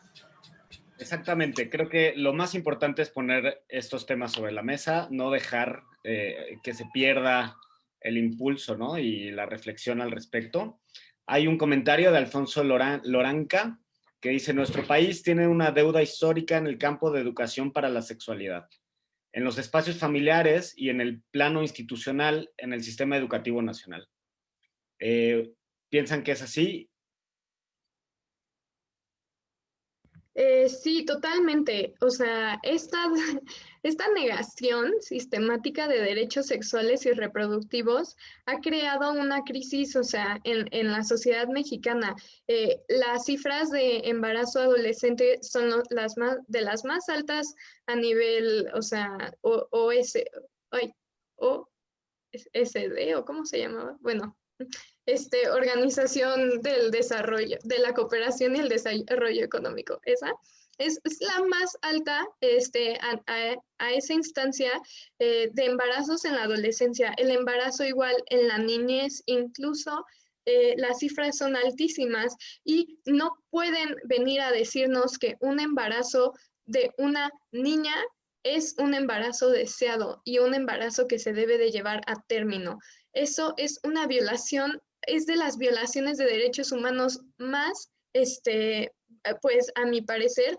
Exactamente, creo que lo más importante es poner estos temas sobre la mesa, no dejar que se pierda el impulso, ¿no? Y la reflexión al respecto. Hay un comentario de Alfonso Loranca que dice, nuestro país tiene una deuda histórica en el campo de educación para la sexualidad, en los espacios familiares y en el plano institucional en el sistema educativo nacional. ¿Piensan que es así? Sí, totalmente. O sea, esta negación sistemática de derechos sexuales y reproductivos ha creado una crisis, o sea, en la sociedad mexicana. Las cifras de embarazo adolescente son de las más altas a nivel, o sea, ay, OSD, o ¿cómo se llamaba? Bueno, Organización del Desarrollo, de la Cooperación y el Desarrollo Económico. Esa es la más alta a esa instancia de embarazos en la adolescencia. El embarazo igual en la niñez, incluso las cifras son altísimas y no pueden venir a decirnos que un embarazo de una niña es un embarazo deseado y un embarazo que se debe de llevar a término. Eso es una violación, es de las violaciones de derechos humanos más, pues a mi parecer,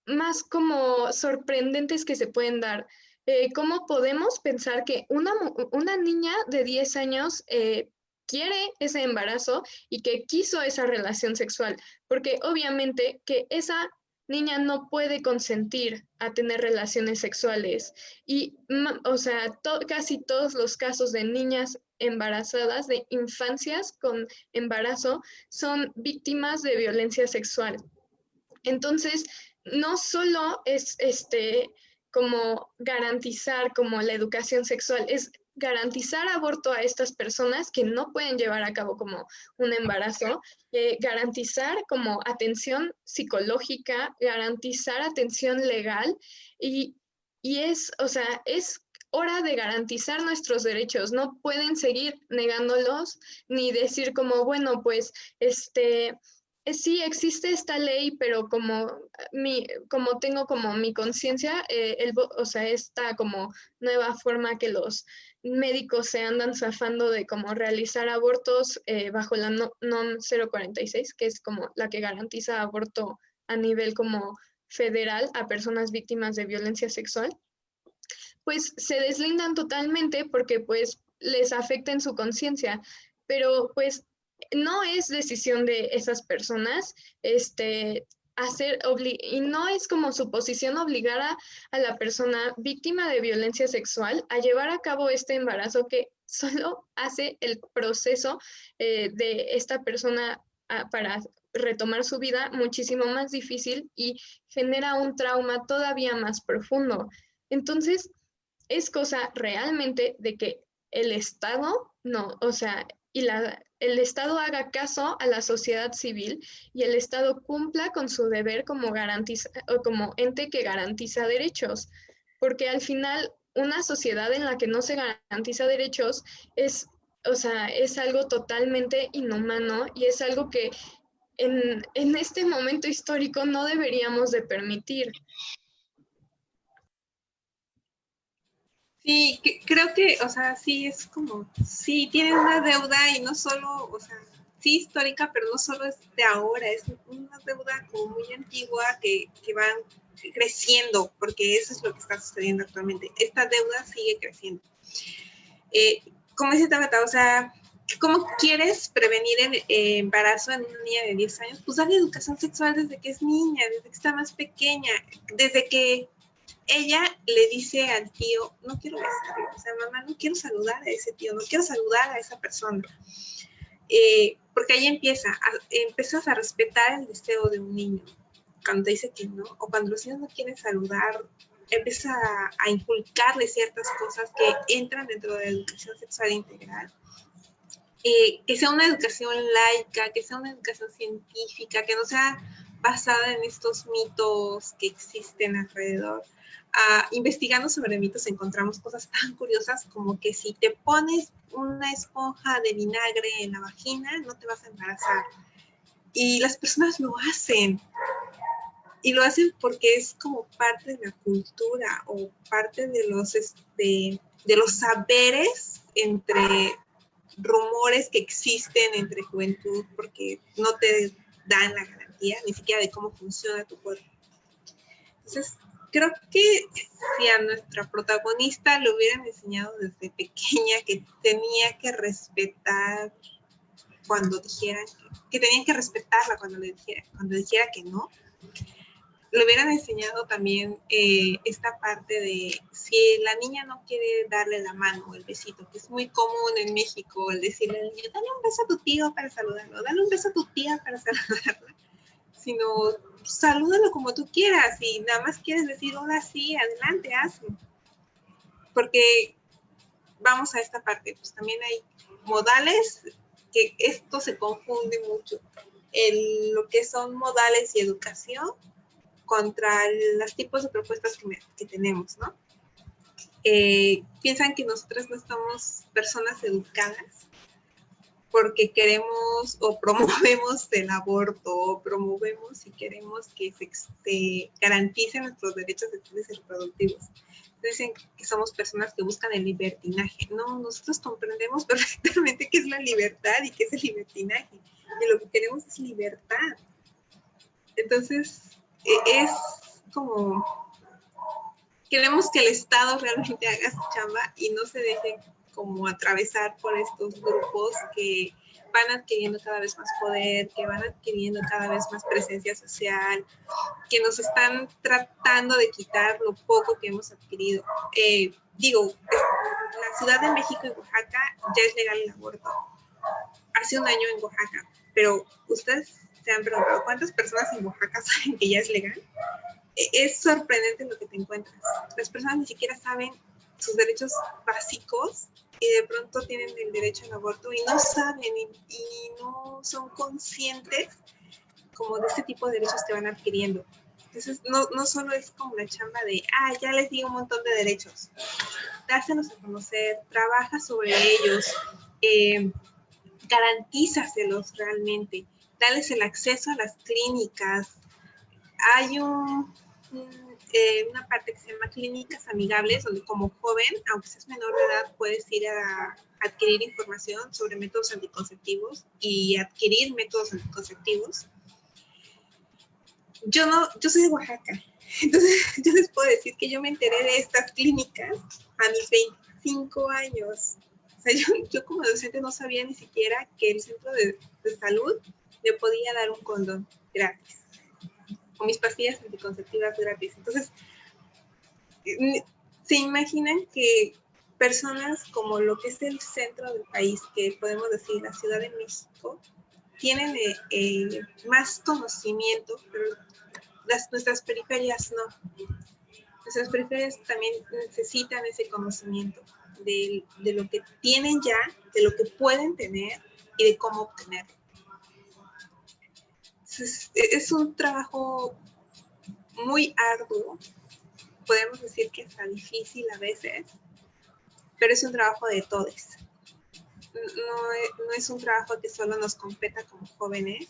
más como sorprendentes que se pueden dar. ¿Cómo podemos pensar que una niña de 10 años quiere ese embarazo y que quiso esa relación sexual? Porque obviamente que esa niña no puede consentir a tener relaciones sexuales y, o sea, casi todos los casos de niñas embarazadas, de infancias con embarazo, son víctimas de violencia sexual. Entonces, no solo es como garantizar como la educación sexual, es garantizar aborto a estas personas que no pueden llevar a cabo como un embarazo, garantizar como atención psicológica, garantizar atención legal y, o sea, es hora de garantizar nuestros derechos, no pueden seguir negándolos ni decir como, bueno, pues, sí, existe esta ley, pero como tengo como mi conciencia, o sea, esta como nueva forma que los médicos se andan zafando de como realizar abortos bajo la NOM 046, que es como la que garantiza aborto a nivel como federal a personas víctimas de violencia sexual, pues se deslindan totalmente porque pues les afecta en su conciencia, pero pues no es decisión de esas personas, y no es como su posición obligar a la persona víctima de violencia sexual a llevar a cabo este embarazo que solo hace el proceso de esta persona para retomar su vida muchísimo más difícil y genera un trauma todavía más profundo. Entonces, es cosa realmente de que el Estado, no, o sea, el Estado haga caso a la sociedad civil y el Estado cumpla con su deber como ente que garantiza derechos, porque al final una sociedad en la que no se garantiza derechos es, o sea, es algo totalmente inhumano y es algo que en este momento histórico no deberíamos de permitir. Sí, creo que, o sea, sí es como, sí, tienen una deuda y no solo, o sea, sí histórica, pero no solo es de ahora, es una deuda como muy antigua que van creciendo, porque eso es lo que está sucediendo actualmente. Esta deuda sigue creciendo. Como dice Tabata, o sea, ¿cómo quieres prevenir el embarazo en una niña de 10 años? Pues darle educación sexual desde que es niña, desde que está más pequeña, desde que ella le dice al tío, no quiero besarlo, o sea, mamá, no quiero saludar a ese tío, no quiero saludar a esa persona. Porque ahí empiezas a respetar el deseo de un niño, cuando te dice que no, o cuando los niños no quieren saludar, empieza a inculcarle ciertas cosas que entran dentro de la educación sexual integral. Que sea una educación laica, que sea una educación científica, que no sea basada en estos mitos que existen alrededor. Investigando sobre mitos encontramos cosas tan curiosas como que si te pones una esponja de vinagre en la vagina no te vas a embarazar. Y las personas lo hacen. y lo hacen porque es como parte de la cultura o parte de los saberes entre rumores que existen entre juventud, porque no te dan la garantía ni siquiera de cómo funciona tu cuerpo. Entonces, creo que si a nuestra protagonista le hubieran enseñado desde pequeña que tenía que respetar cuando dijeran que tenían que respetarla cuando dijera que no, le hubieran enseñado también esta parte de si la niña no quiere darle la mano o el besito, que es muy común en México, el decirle al niño, dale un beso a tu tío para saludarlo, dale un beso a tu tía para saludarla, sino salúdalo como tú quieras y nada más quieres decir hola, sí, adelante, hazlo. Porque vamos a esta parte, pues también hay modales que esto se confunde mucho. Lo que son modales y educación contra los tipos de propuestas que tenemos, ¿no? Piensan que nosotras no somos personas educadas porque queremos o promovemos el aborto o promovemos y queremos que se garanticen nuestros derechos sexuales y reproductivos. Dicen que somos personas que buscan el libertinaje. No, nosotros comprendemos perfectamente qué es la libertad y qué es el libertinaje. Y lo que queremos es libertad. Entonces, es como queremos que el Estado realmente haga su chamba y no se deje como atravesar por estos grupos que van adquiriendo cada vez más poder, que van adquiriendo cada vez más presencia social, que nos están tratando de quitar lo poco que hemos adquirido. Digo, en la Ciudad de México y Oaxaca ya es legal el aborto. Hace un año en Oaxaca, pero ustedes se han preguntado cuántas personas en Oaxaca saben que ya es legal. Es sorprendente lo que te encuentras. Las personas ni siquiera saben sus derechos básicos y de pronto tienen el derecho al aborto y no saben y no son conscientes como de este tipo de derechos que van adquiriendo. Entonces, no solo es como la chamba de, ya les di un montón de derechos. Dárselos a conocer, trabaja sobre ellos, garantízaselos realmente, dales el acceso a las clínicas. Hay una parte que se llama clínicas amigables, donde como joven, aunque seas menor de edad, puedes ir a adquirir información sobre métodos anticonceptivos y adquirir métodos anticonceptivos. Yo soy de Oaxaca, entonces yo les puedo decir que yo me enteré de estas clínicas a mis 25 años. O sea, yo como docente no sabía ni siquiera que el centro de salud me podía dar un condón gratis o mis pastillas anticonceptivas gratis. Entonces, ¿se imaginan que personas como lo que es el centro del país, que podemos decir la Ciudad de México, tienen más conocimiento, pero nuestras periferias no? Nuestras periferias también necesitan ese conocimiento de lo que tienen ya, de lo que pueden tener y de cómo obtenerlo. Entonces, es un trabajo muy arduo, podemos decir que está difícil a veces, pero es un trabajo de todos. No es un trabajo que solo nos competa como jóvenes,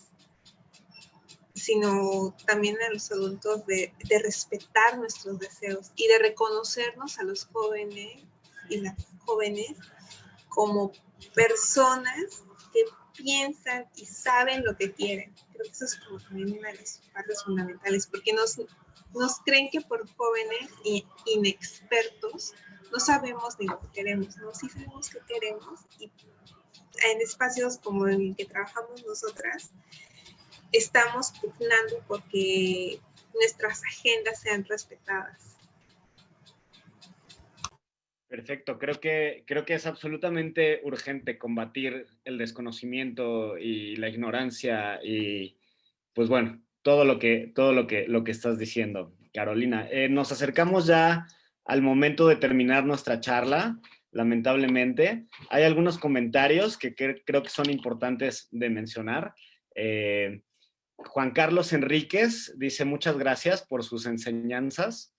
sino también a los adultos de respetar nuestros deseos y de reconocernos a los jóvenes y las jóvenes como personas que piensan y saben lo que quieren. Creo que eso es como también una de las partes fundamentales, porque nos creen que por jóvenes e inexpertos no sabemos ni lo que queremos, ¿no? Sí sabemos qué queremos y en espacios como el que trabajamos nosotras, estamos pugnando porque nuestras agendas sean respetadas. Perfecto, creo que es absolutamente urgente combatir el desconocimiento y la ignorancia y, pues bueno, todo lo que estás diciendo, Carolina. Nos acercamos ya al momento de terminar nuestra charla, lamentablemente. Hay algunos comentarios que creo que son importantes de mencionar. Juan Carlos Enríquez dice muchas gracias por sus enseñanzas.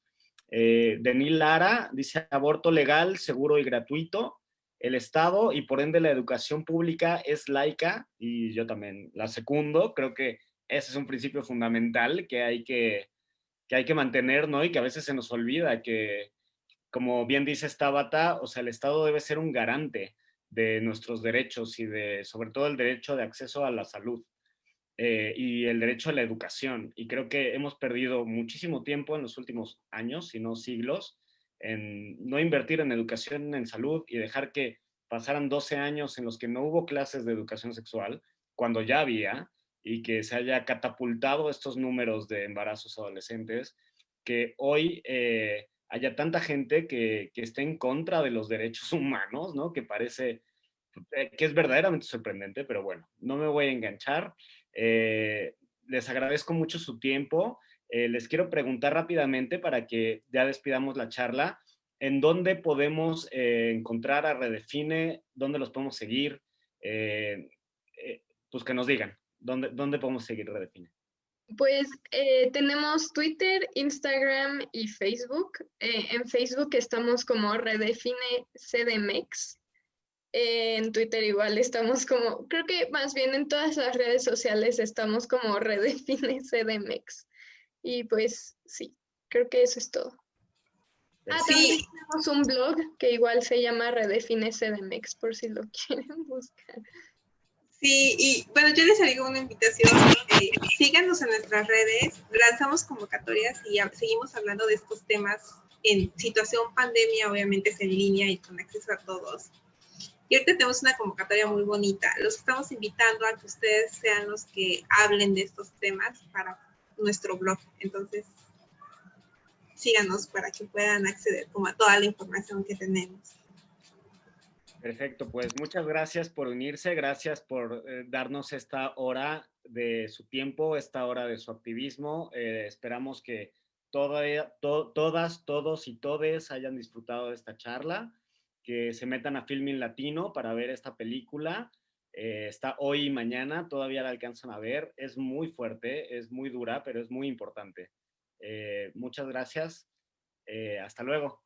Denil Lara dice aborto legal, seguro y gratuito. El Estado y por ende la educación pública es laica y yo también la secundo. Creo que ese es un principio fundamental que hay que que hay que mantener, ¿no? Y que a veces se nos olvida que, como bien dice Tabata, o sea, el Estado debe ser un garante de nuestros derechos y de, sobre todo, el derecho de acceso a la salud y el derecho a la educación. Y creo que hemos perdido muchísimo tiempo en los últimos años, si no siglos, en no invertir en educación en salud y dejar que pasaran 12 años en los que no hubo clases de educación sexual, cuando ya había, y que se haya catapultado estos números de embarazos adolescentes, que hoy haya tanta gente que esté en contra de los derechos humanos, ¿no? Que parece que es verdaderamente sorprendente, pero bueno, no me voy a enganchar. Les agradezco mucho su tiempo. Les quiero preguntar rápidamente para que ya despidamos la charla, ¿en dónde podemos encontrar a Redefine? ¿Dónde los podemos seguir? Eh, pues que nos digan, ¿dónde podemos seguir Redefine? Pues tenemos Twitter, Instagram y Facebook. En Facebook estamos como Redefine CDMX. En Twitter igual estamos como, creo que más bien en todas las redes sociales estamos como Redefine CDMX. Y pues sí, creo que eso es todo. También Sí, tenemos un blog que igual se llama Redefine CDMX por si lo quieren buscar. sí, y bueno, yo les haría una invitación. Síganos en nuestras redes, lanzamos convocatorias y seguimos hablando de estos temas en situación pandemia, obviamente es en línea y con acceso a todos. Y ahorita tenemos una convocatoria muy bonita. Los estamos invitando a que ustedes sean los que hablen de estos temas para nuestro blog. Entonces, síganos para que puedan acceder como a toda la información que tenemos. Perfecto, pues muchas gracias por unirse, gracias por darnos esta hora de su tiempo, esta hora de su activismo. Esperamos que todas, todos y todes hayan disfrutado de esta charla, que se metan a Filmin Latino para ver esta película. Está hoy y mañana, todavía la alcanzan a ver. Es muy fuerte, es muy dura, pero es muy importante. Muchas gracias. Hasta luego.